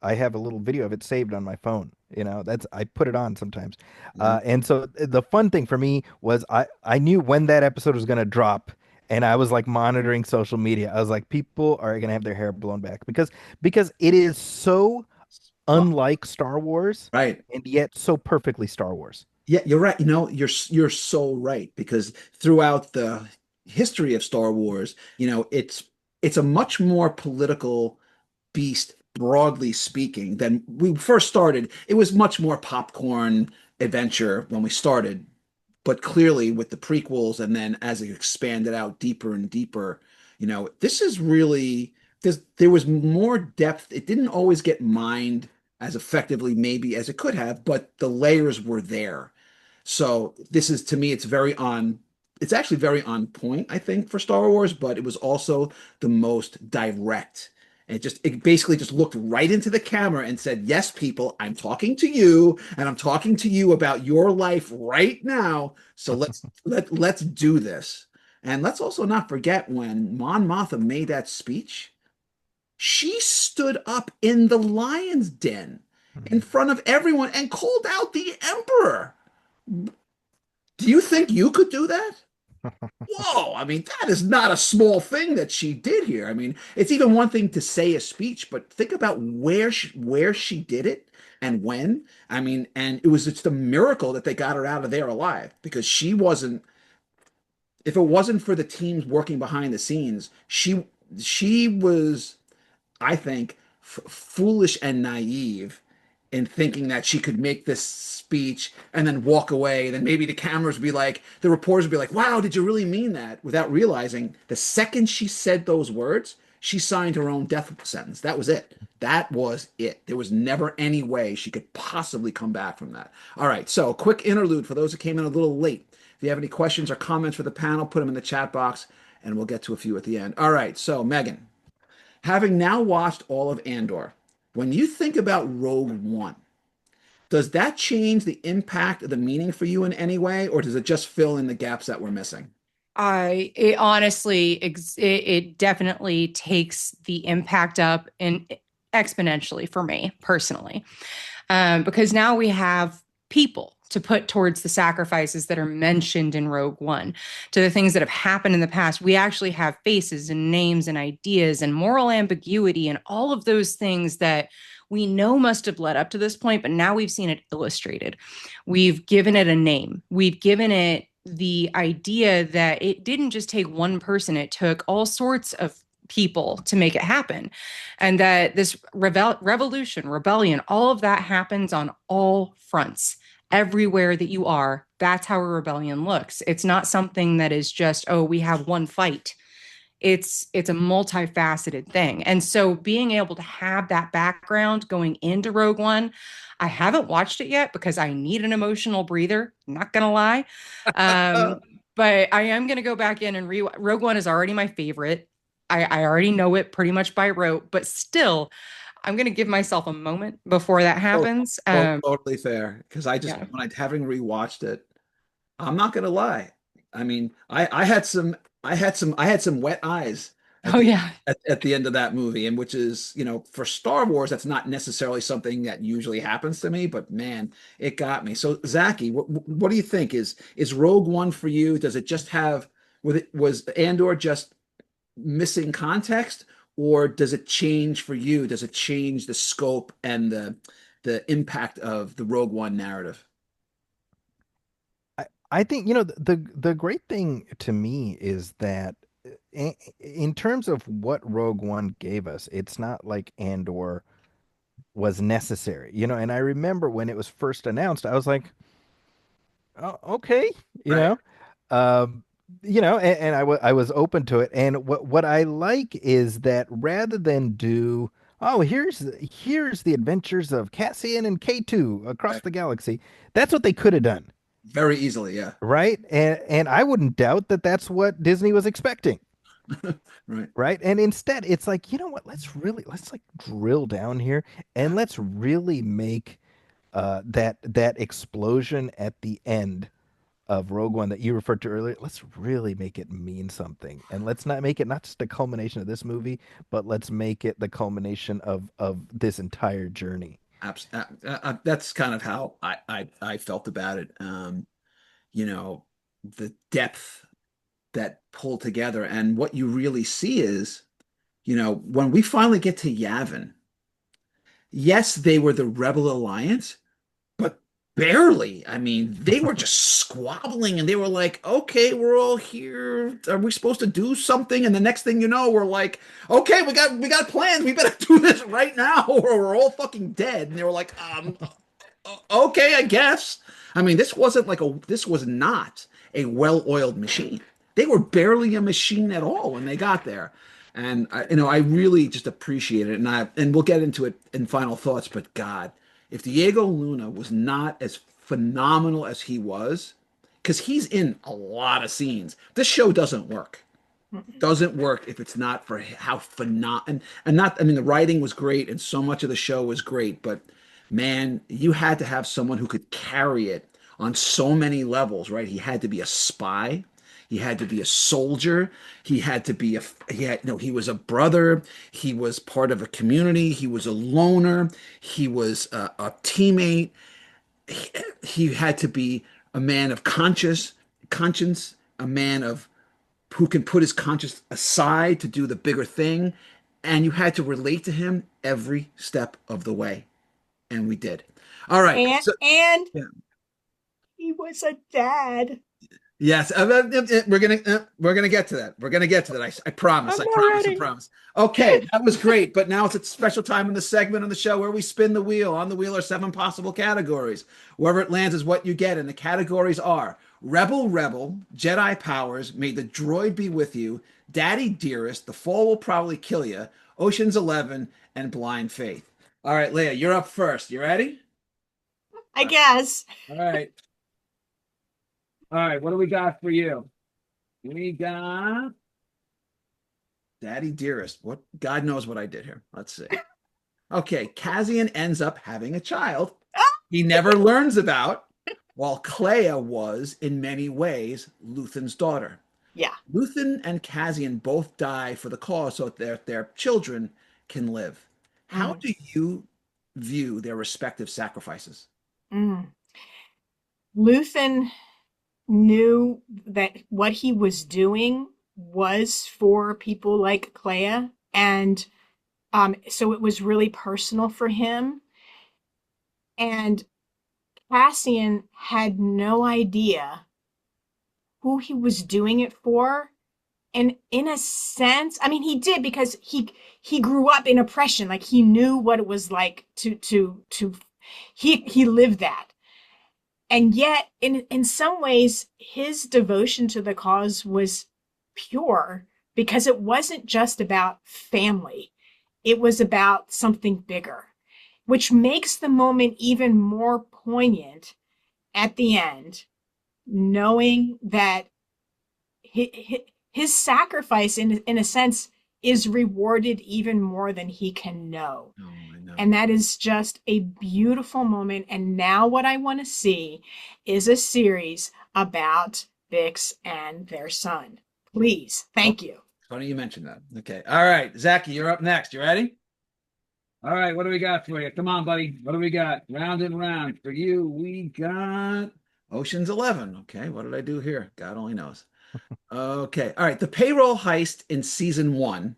I have a little video of it saved on my phone. That's I put it on sometimes. Yeah. And so the fun thing for me was I knew when that episode was gonna drop. And I was like monitoring social media. I was like, people are gonna have their hair blown back because it is so Well, unlike Star Wars right. and yet so perfectly Star Wars. Yeah, you're right. You're so right because throughout the history of Star Wars, it's a much more political beast, broadly speaking, than we first started. It was much more popcorn adventure when we started, but clearly with the prequels and then as it expanded out deeper and deeper, this is really there was more depth. It didn't always get mined as effectively maybe as it could have, but the layers were there. So this is to me, it's actually very on point, I think, for Star Wars, but it was also the most direct. And it basically just looked right into the camera and said, yes, people, I'm talking to you, and I'm talking to you about your life right now. So let's do this. And let's also not forget when Mon Mothma made that speech, she stood up in the lion's den in front of everyone and called out the emperor. Do you think you could do that? Whoa, I mean, that is not a small thing that she did here. I mean, it's even one thing to say a speech, but think about where she did it and when. I mean, and it's a miracle that they got her out of there alive because if it wasn't for the teams working behind the scenes, she was, I think, foolish and naive in thinking that she could make this speech and then walk away. Then maybe the reporters would be like, wow, did you really mean that? Without realizing the second she said those words, she signed her own death sentence. That was it. That was it. There was never any way she could possibly come back from that. All right, so quick interlude for those who came in a little late. If you have any questions or comments for the panel, put them in the chat box and we'll get to a few at the end. All right, so Meagan, having now watched all of Andor, when you think about Rogue One, does that change the impact of the meaning for you in any way, or does it just fill in the gaps that we're missing? It honestly, it definitely takes the impact up and exponentially for me personally, because now we have people to put towards the sacrifices that are mentioned in Rogue One, to the things that have happened in the past. We actually have faces and names and ideas and moral ambiguity and all of those things that we know must have led up to this point, but now we've seen it illustrated. We've given it a name. We've given it the idea that it didn't just take one person, it took all sorts of people to make it happen. And that this rebellion, all of that happens on all fronts. Everywhere that you are, that's how a rebellion looks. It's not something that is just, oh, we have one fight. It's a multifaceted thing. And so being able to have that background going into Rogue One, I haven't watched it yet because I need an emotional breather, not gonna lie. But I am gonna go back in and Rogue One is already my favorite. I already know it pretty much by rote, but still, I'm going to give myself a moment before that happens. Totally fair. Because Yeah. when having rewatched it, I'm not gonna lie. I mean, I had some wet eyes at Oh, the yeah. at the end of that movie, and which is, for Star Wars, that's not necessarily something that usually happens to me, but man, it got me. So, Zaki, what do you think? Is Rogue One for you? Does it just have was Andor just missing context, or does it change for you? Does it change the scope and the impact of the Rogue One narrative? I think the great thing to me is that in terms of what Rogue One gave us, it's not like Andor was necessary, and I remember when it was first announced, I was like, oh, okay, you Right. know, um, and I was open to it. And what I like is that rather than do, oh, here's the adventures of Cassian and K2 across Right. the galaxy, that's what they could have done, Very easily, yeah. right? And I wouldn't doubt that that's what Disney was expecting. Right. Right. And instead, it's like, you know what? Let's like drill down here and let's really make that explosion at the end of Rogue One that you referred to earlier. Let's really make it mean something, and let's not make it not just the culmination of this movie, but let's make it the culmination of this entire journey. That's kind of how I felt about it. You know, the depth that pulled together, and what you really see is, when we finally get to Yavin, yes, they were the Rebel Alliance, but barely. I mean, they were just squabbling, and they were like, okay, we're all here. Are we supposed to do something? And the next thing you know, we're like, okay, we got plans. We better do this right now, or we're all fucking dead. And they were like, okay, I guess. I mean, this was not a well-oiled machine. They were barely a machine at all when they got there. And I really just appreciate it. And we'll get into it in final thoughts, but God, if Diego Luna was not as phenomenal as he was, because he's in a lot of scenes, this show doesn't work. Doesn't work if it's not for how phenomenal, and not, I mean, the writing was great and so much of the show was great, but man, you had to have someone who could carry it on so many levels, right? He had to be a spy. He had to be a soldier. He had to be he had, no, he was a brother. He was part of a community. He was a loner. He was a teammate. He had to be a man of conscience, a man of who can put his conscience aside to do the bigger thing. And you had to relate to him every step of the way. And we did. All right. So, And yeah. he was a dad. Yes, we're gonna get to that. We're gonna get to that. I promise. I'm I not promise. I ready. promise. Okay, that was great. But now it's a special time in the segment on the show where we spin the wheel. On the wheel are 7 possible categories. Wherever it lands is what you get, and the categories are Rebel, Rebel, Jedi Powers, May the Droid Be With You, Daddy Dearest, The Fall Will Probably Kill You, Ocean's 11, and Blind Faith. All right, Leah, you're up first. You ready? I guess. All right. All right, what do we got for you? We got Daddy Dearest. What God knows what I did here. Let's see. Okay, Cassian ends up having a child he never learns about, while Kleya was, in many ways, Luthen's daughter. Yeah. Luthen and Cassian both die for the cause so that their children can live. How Mm. do you view their respective sacrifices? Mm. Luthen knew that what he was doing was for people like Kleya, and so it was really personal for him. And Cassian had no idea who he was doing it for. And in a sense, I mean, he did because he grew up in oppression. Like he knew what it was like to he lived that. And yet, in some ways, his devotion to the cause was pure because it wasn't just about family. It was about something bigger, which makes the moment even more poignant at the end, knowing that his sacrifice, in a sense, is rewarded even more than he can know. Oh, I No. And that is just a beautiful moment. And now what I want to see is a series about Bix and their son. Please. Oh, Thank you. funny you mentioned that. Okay. All right. Zaki, you're up next. You ready? All right. What do we got for you? Come on, buddy. What do we got? Round and round. For you, we got Ocean's 11. Okay. What did I do here? God only knows. Okay. All right. The payroll heist in season one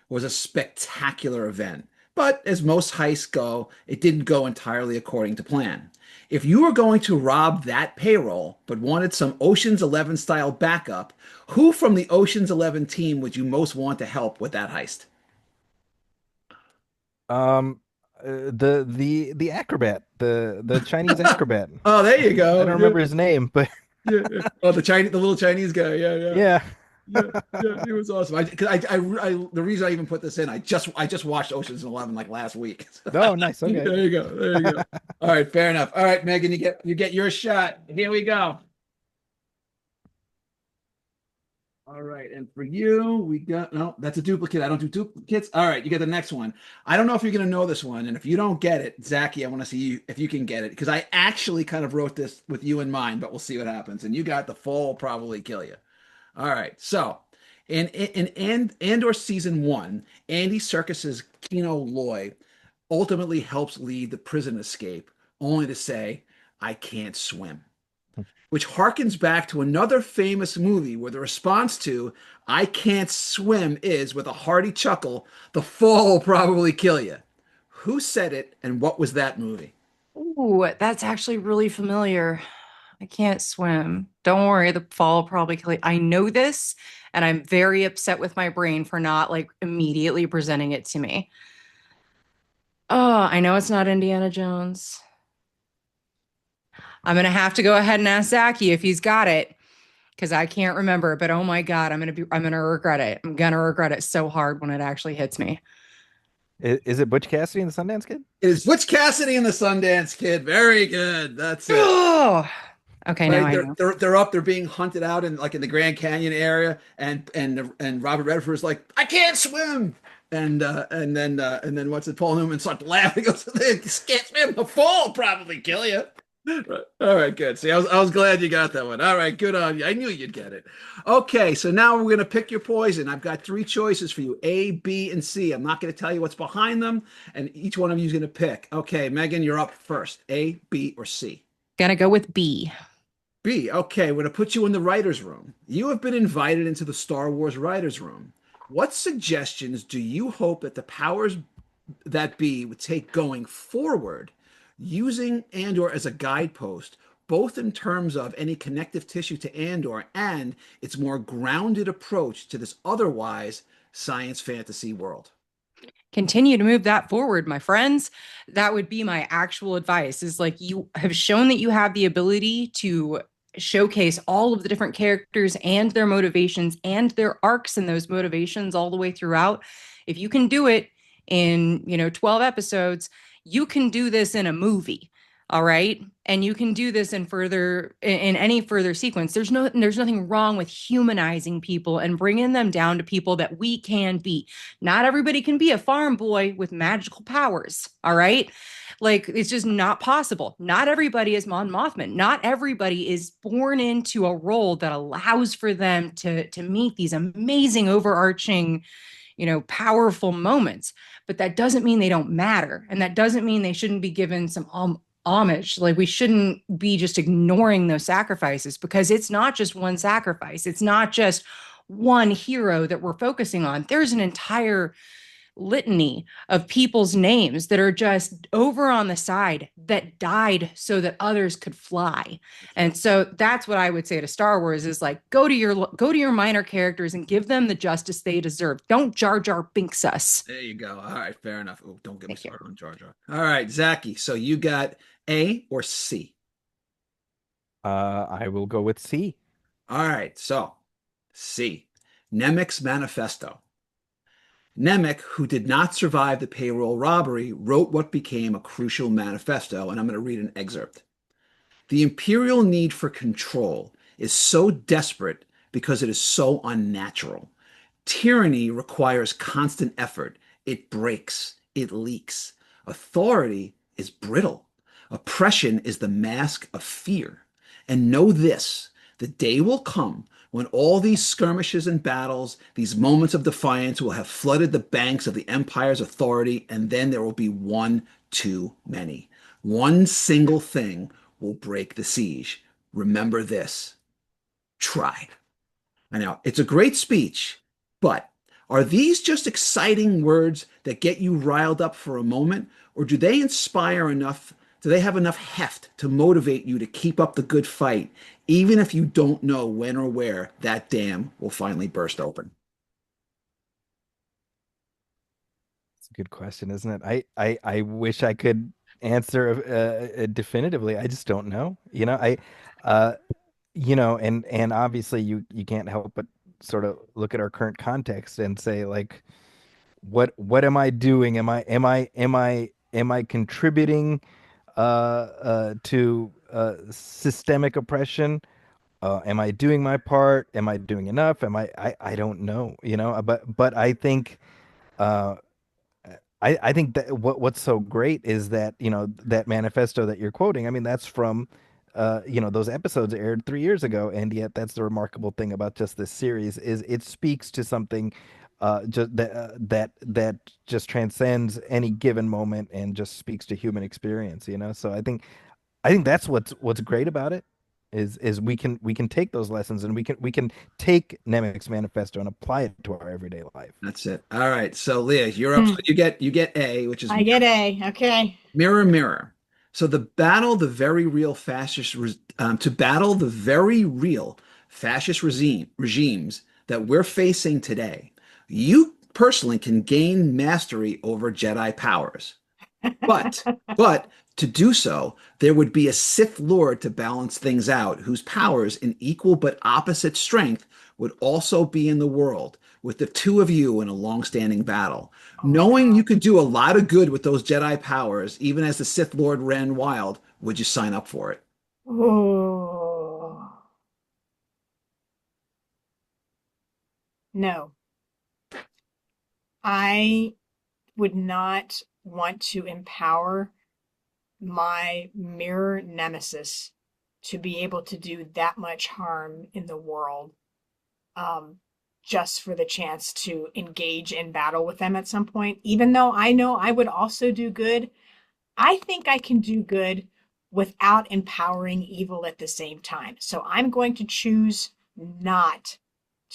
was a spectacular event. But as most heists go, it didn't go entirely according to plan. If you were going to rob that payroll but wanted some Ocean's 11 style backup, who from the Ocean's 11 team would you most want to help with that heist? Um, the acrobat, the Chinese acrobat. Oh, there you I go. don't Yeah, remember his name, but yeah, yeah. Oh, the little Chinese guy. Yeah, yeah. yeah. Yeah, yeah, he was awesome. The reason I even put this in, I just watched Ocean's 11 like last week. Oh, nice. There Okay. you go. There you go. All right, fair enough. All right, Megan, you get your shot. Here we go. All right, and for you, we got no, that's a duplicate. I don't do duplicates. All right, you get the next one. I don't know if you're gonna know this one, and if you don't get it, Zaki, I want to see you if you can get it because I actually kind of wrote this with you in mind, but we'll see what happens. And you got the fall will probably kill you. All right. So in Andor season one, Andy Serkis's Kino Loy ultimately helps lead the prison escape, only to say, I can't swim. Which harkens back to another famous movie where the response to I can't swim is, with a hearty chuckle, the fall will probably kill you. Who said it and what was that movie? Ooh, that's actually really familiar. I can't swim. Don't worry, the fall will probably kill you. I know this, and I'm very upset with my brain for not like immediately presenting it to me. Oh, I know it's not Indiana Jones. I'm gonna have to go ahead and ask Zaki if he's got it because I can't remember. But oh my God, I'm gonna regret it. I'm gonna regret it so hard when it actually hits me. Is it Butch Cassidy and the Sundance Kid? It is Butch Cassidy and the Sundance Kid. Very good. That's it. Oh, okay, now Right, I they're know. they're they're up. They're being hunted out in like in the Grand Canyon area, and Robert Redford's like, I can't swim, and then what's it? Paul Newman starts laughing. He goes, "They can't swim. The fall will probably kill you." Right. All right, good. See, I was glad you got that one. All right, good on you. I knew you'd get it. Okay, so now we're gonna pick your poison. I've got three choices for you: A, B, and C. I'm not gonna tell you what's behind them, and each one of you is gonna pick. Okay, Megan, you're up first. A, B, or C. Gonna go with B. B, okay, we're going to put you in the writer's room. You have been invited into the Star Wars writer's room. What suggestions do you hope that the powers that be would take going forward, using Andor as a guidepost, both in terms of any connective tissue to Andor and its more grounded approach to this otherwise science fantasy world? Continue to move that forward, my friends. That would be my actual advice is like you have shown that you have the ability to showcase all of the different characters and their motivations and their arcs and those motivations all the way throughout. If you can do it in, 12 episodes, you can do this in a movie. All right. And you can do this in any further sequence. There's nothing wrong with humanizing people and bringing them down to people that we can be. Not everybody can be a farm boy with magical powers. All right. Like it's just not possible. Not everybody is Mon Mothma. Not everybody is born into a role that allows for them to meet these amazing overarching, powerful moments. But that doesn't mean they don't matter. And that doesn't mean they shouldn't be given some homage. Like we shouldn't be just ignoring those sacrifices because it's not just one sacrifice. It's not just one hero that we're focusing on. There's an entire litany of people's names that are just over on the side that died so that others could fly. And so that's what I would say to Star Wars is like go to your minor characters and give them the justice they deserve. Don't Jar Jar Binks us. There you go. All right, fair enough. Oh, don't get me Thank you. started on Jar Jar. All right, Zaki. So you got A or C? I will go with C. All right, so C. Nemik's manifesto. Nemik, who did not survive the payroll robbery, wrote what became a crucial manifesto, and I'm going to read an excerpt. The imperial need for control is so desperate because it is so unnatural. Tyranny requires constant effort. It breaks, it leaks. Authority is brittle. Oppression is the mask of fear. And know this, the day will come when all these skirmishes and battles, these moments of defiance, will have flooded the banks of the Empire's authority, and then there will be one too many. One single thing will break the siege. Remember this. Try. I know it's a great speech, but are these just exciting words that get you riled up for a moment, or do they inspire enough? Do they have enough heft to motivate you to keep up the good fight, even if you don't know when or where that dam will finally burst open? It's a good question, isn't it? I wish I could answer definitively. I just don't know. Uh, and obviously you can't help but sort of look at our current context and say like, what am I doing? Am I contributing to systemic oppression? Am I doing my part? Am I doing enough? I don't know, but I think uh, I think that what's so great is that, that manifesto that you're quoting. I mean, that's from, those episodes aired 3 years ago, and yet that's the remarkable thing about just this series is it speaks to something, just that just transcends any given moment and just speaks to human experience. So I think that's what's great about it is we can take those lessons and we can take Nemik's manifesto and apply it to our everyday life. That's it. All right. So Leah, you're up. So Hmm. you get A, which is I get A. Okay. Mirror, mirror. So the battle, the very real fascist, to battle the very real fascist regimes that we're facing today, you personally can gain mastery over Jedi powers. But, but to do so, there would be a Sith Lord to balance things out, whose powers in equal but opposite strength would also be in the world, with the two of you in a long-standing battle. Oh Knowing you God. could do a lot of good with those Jedi powers, even as the Sith Lord ran wild, would you sign up for it? Oh no. I would not want to empower my mirror nemesis to be able to do that much harm in the world, um, just for the chance to engage in battle with them at some point. Even though I know I would also do good, I think I can do good without empowering evil at the same time. So I'm going to choose not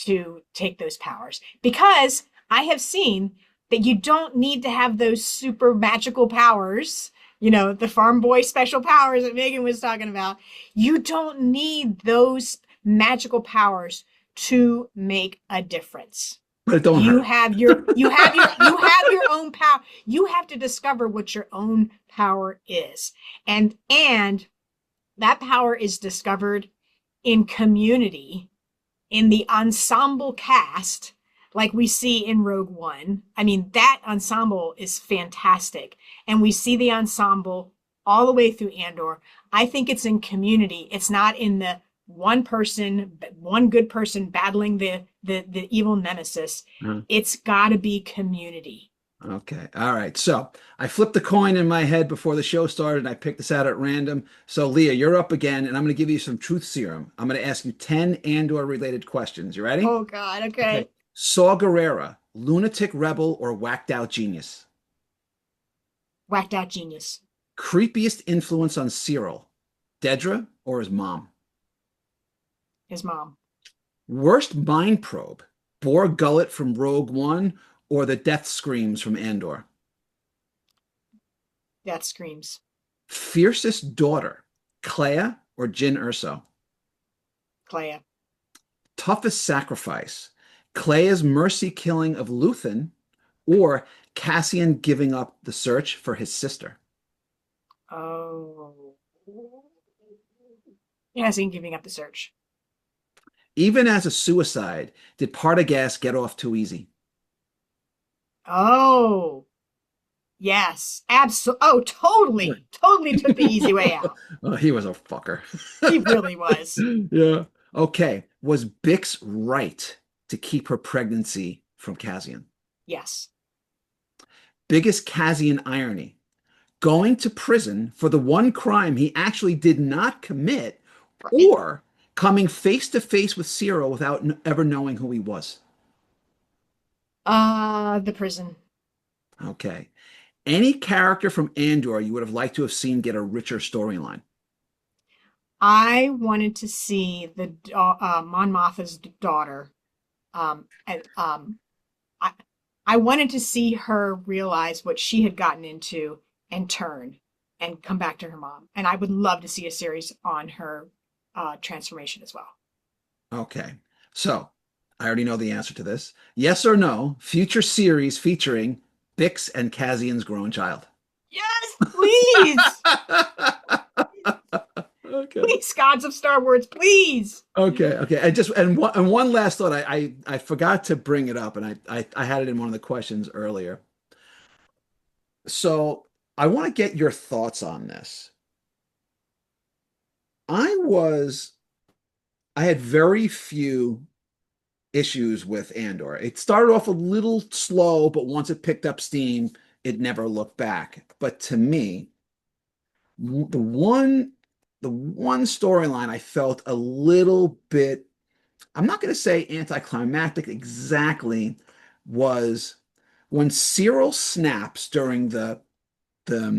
to take those powers because I have seen that you don't need to have those super magical powers, the farm boy special powers that Meagan was talking about. You don't need those magical powers to make a difference. But it don't You hurt. have your own power. You have to discover what your own power is. And that power is discovered in community, in the ensemble cast, like we see in Rogue One. I mean, that ensemble is fantastic. And we see the ensemble all the way through Andor. I think it's in community. It's not in the one good person battling the evil nemesis. Uh, It's got to be community. Okay. All right. So I flipped the coin in my head before the show started, and I picked this out at random. So Leah, you're up again, and I'm going to give you some truth serum. I'm going to ask you 10 Andor related questions. You ready? Oh God. Okay. Okay. Saw Gerrera, lunatic rebel or whacked out genius? Whacked out genius. Creepiest influence on Syril, Dedra or his mom? His mom. Worst mind probe, Bore Gullet from Rogue One or the death screams from Andor? That screams. Fiercest daughter, Kleya or Jyn Erso? Kleya. Toughest sacrifice, Kleya's mercy killing of Luthen or Cassian giving up the search for his sister? Oh. Cassian giving up the search. Even as a suicide, did Partagaz get off too easy? Oh. Yes. Absolutely. Oh, totally. Totally took the easy way out. Oh, he was a fucker. He really was. Yeah. Okay. Was Bix right to keep her pregnancy from Cassian? Yes. Biggest Cassian irony. going to prison for the one crime he actually did not commit, Right. or coming face to face with Syril without ever knowing who he was? The prison. Okay. Any character from Andor you would have liked to have seen get a richer storyline? I wanted to see the Mon Mothma's daughter. And, I I wanted to see her realize what she had gotten into and turn and come back to her mom. And I would love to see a series on her transformation as well. Okay. So, I already know the answer to this. Yes or no, future series featuring Bix and Cassian's grown child. Yes, please. Okay. Please, gods of Star Wars, please. Okay. And one last thought. I forgot to bring it up, and I had it in one of the questions earlier. So I want to get your thoughts on this. I was I had very few issues with Andor. It started off a little slow, but once it picked up steam, it never looked back. But to me, the one the one storyline I felt a little bit, I'm not going to say anticlimactic exactly, was when Cyril snaps during the the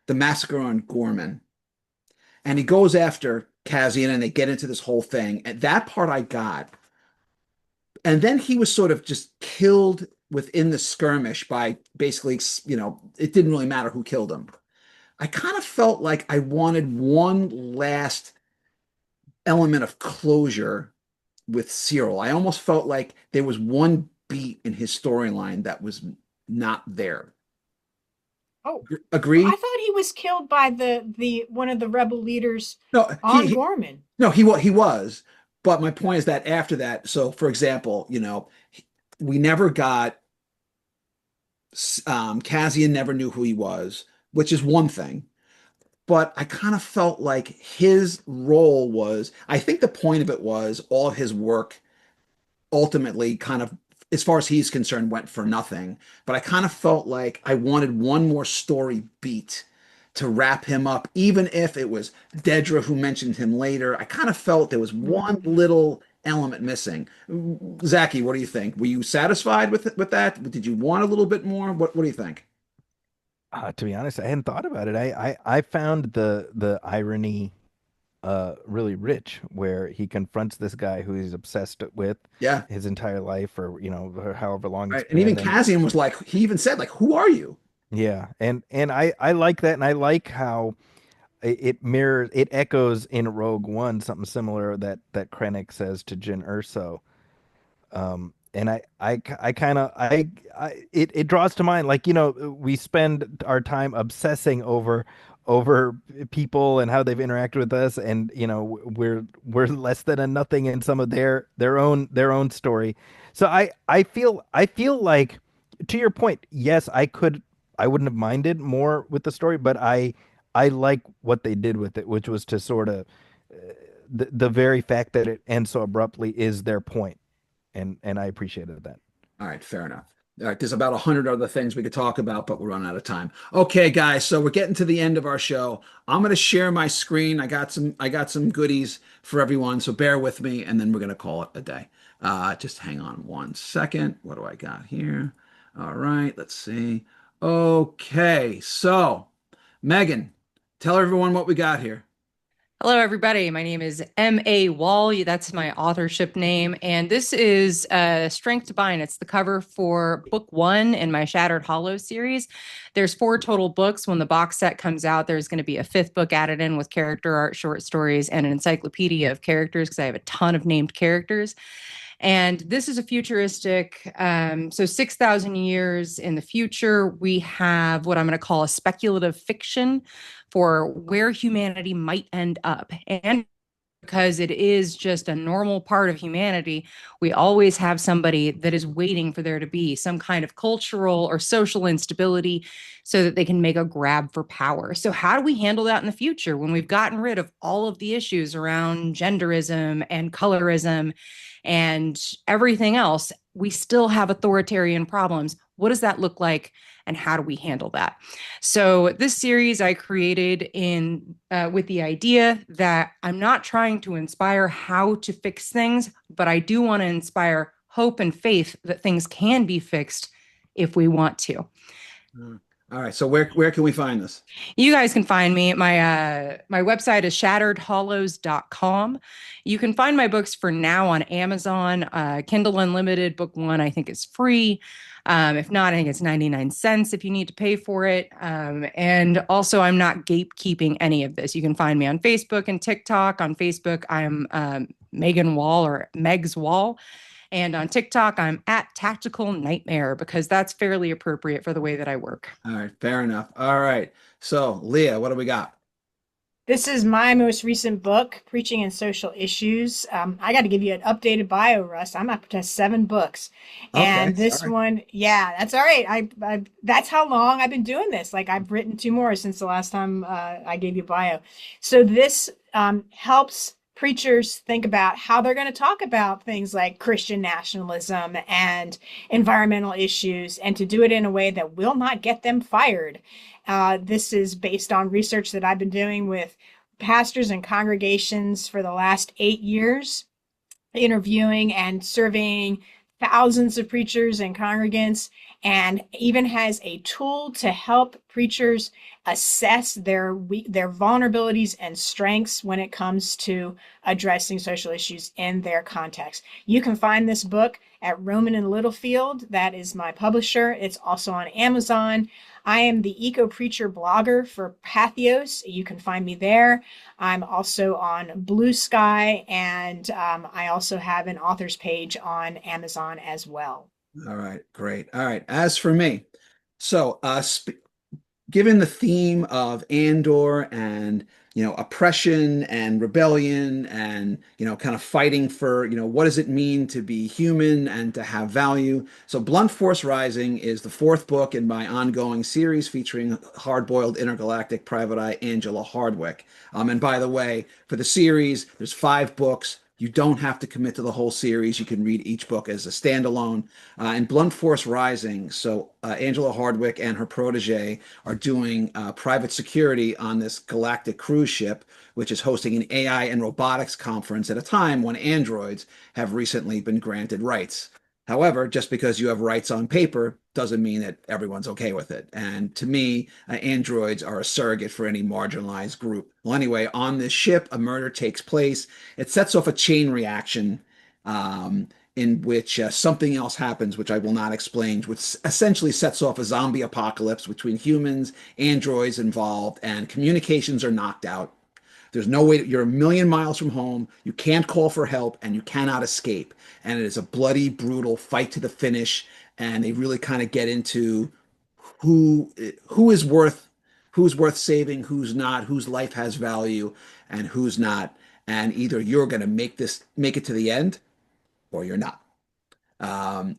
massacre on Gorman, and he goes after Cassian, and they get into this whole thing. And that part I got. And then he was sort of just killed within the skirmish by basically, it didn't really matter who killed him. I kind of felt like I wanted one last element of closure with Cyril. I almost felt like there was one beat in his storyline that was not there. Oh, Agree? I thought he was killed by the one of the rebel leaders No, on Gorman. no, he was. But my point is that after that, so for example, we never got Cassian never knew who he was, which is one thing. But I kind of felt like his role was, I think the point of it was all of his work ultimately kind of, as far as he's concerned, went for nothing. But I kind of felt like I wanted one more story beat to wrap him up, even if it was Dedra who mentioned him later. I kind of felt there was one little element missing. Zaki, what do you think? Were you satisfied with that? Did you want a little bit more? What do you think? To be honest, I hadn't thought about it. I found the irony really rich, where he confronts this guy who he's obsessed with Yeah. his entire life, or however long it's Right. And even been. And Cassian was like, he even said, like, who are you? yeah, and I like that, and I like how it mirrors, it echoes in Rogue One something similar that Krennic says to Jyn Erso. And I kind of it draws to mind, like, we spend our time obsessing over people and how they've interacted with us, and we're less than a nothing in some of their own story. So I feel like, to your point, yes, I wouldn't have minded more with the story, but I like what they did with it, which was to sort of, the very fact that it ends so abruptly is their point, and I appreciated that. All right, fair enough. All right, there's about 100 other things we could talk about, but we're running out of time. Okay, guys, so we're getting to the end of our show. I'm going to share my screen. I got some goodies for everyone, so bear with me, and then we're going to call it a day. Just hang on one second. What do I got here? All right, let's see. Okay, so Meagan, tell everyone what we got here. Hello, everybody. My name is M.A. Wall. That's my authorship name. And this is Strength to Bind. It's the cover for book 1 in my Shattered Hollow series. There's 4 total books. When the box set comes out, there's going to be a 5th book added in with character art, short stories, and an encyclopedia of characters, because I have a ton of named characters. And this is a futuristic, so 6,000 years in the future, we have what I'm going to call a speculative fiction for where humanity might end up. And because it is just a normal part of humanity, we always have somebody that is waiting for there to be some kind of cultural or social instability so that they can make a grab for power. So how do we handle that in the future when we've gotten rid of all of the issues around genderism and colorism and everything else? We still have authoritarian problems. What does that look like? And how do we handle that? So this series I created in with the idea that I'm not trying to inspire how to fix things, but I do want to inspire hope and faith that things can be fixed if we want to. All right. So where can we find this? You guys can find me. My website is shatteredhollows.com. You can find my books for now on Amazon. Kindle Unlimited book one, I think, is free. If not, I think it's 99 cents if you need to pay for it. And also, I'm not gatekeeping any of this. You can find me on Facebook and TikTok. On Facebook, I'm Meagan Wall or Meg's Wall. And on TikTok, I'm at Tactical Nightmare because that's fairly appropriate for the way that I work. All right. Fair enough. All right. So, Leah, what do we got? This is my most recent book, Preaching and Social Issues. I got to give you an updated bio, Russ. I'm up to 7 books, Okay. and this Sorry. one, yeah, that's all right. That's how long I've been doing this. Like I've written 2 more since the last time I gave you bio. So this helps preachers think about how they're going to talk about things like Christian nationalism and environmental issues, and to do it in a way that will not get them fired. This is based on research that I've been doing with pastors and congregations for the last 8 years, interviewing and surveying thousands of preachers and congregants, and even has a tool to help preachers assess their vulnerabilities and strengths when it comes to addressing social issues in their context. You can find this book at Roman and Littlefield. That is my publisher. It's also on Amazon. I am the Eco Preacher blogger for Pathos. You can find me there. I'm also on Blue Sky, and I also have an author's page on Amazon as well. All right. Great. All right. As for me, so given the theme of Andor and oppression and rebellion and kind of fighting for what does it mean to be human and to have value. So Blunt Force Rising is the 4th book in my ongoing series featuring hard-boiled intergalactic private eye Angela Hardwick. And by the way, for the series, there's 5 books. You don't have to commit to the whole series. You can read each book as a standalone. And Blunt Force Rising, so Angela Hardwick and her protege are doing private security on this galactic cruise ship, which is hosting an AI and robotics conference at a time when androids have recently been granted rights. However, just because you have rights on paper doesn't mean that everyone's okay with it. And to me, androids are a surrogate for any marginalized group. Well, anyway, on this ship, a murder takes place. It sets off a chain reaction in which something else happens, which I will not explain, which essentially sets off a zombie apocalypse between humans, androids involved, and communications are knocked out. There's no way you're a million miles from home. You can't call for help and you cannot escape. And it is a bloody, brutal fight to the finish. And they really kind of get into who who is worth who's worth saving, who's not, whose life has value, and who's not. And either you're going to make it to the end, or you're not.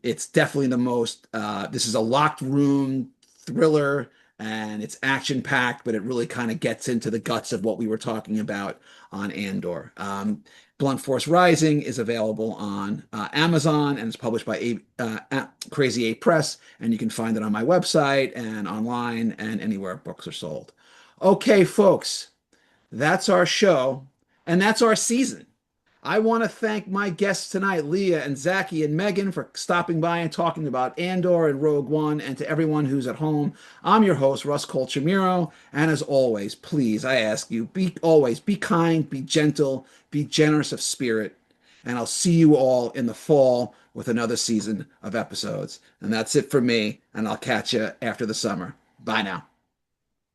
It's definitely the most. This is a locked room thriller, and it's action packed, but it really kind of gets into the guts of what we were talking about on Andor. Blunt Force Rising is available on Amazon and it's published by Crazy 8 Press, and you can find it on my website and online and anywhere books are sold. Okay, folks, that's our show, and that's our season. I want to thank my guests tonight, Leah and Zaki and Meagan, for stopping by and talking about Andor and Rogue One, and to everyone who's at home. I'm your host, Russ Colchamiro, and as always, please, I ask you, be kind, be gentle, be generous of spirit, and I'll see you all in the fall with another season of episodes. And that's it for me, and I'll catch you after the summer. Bye now.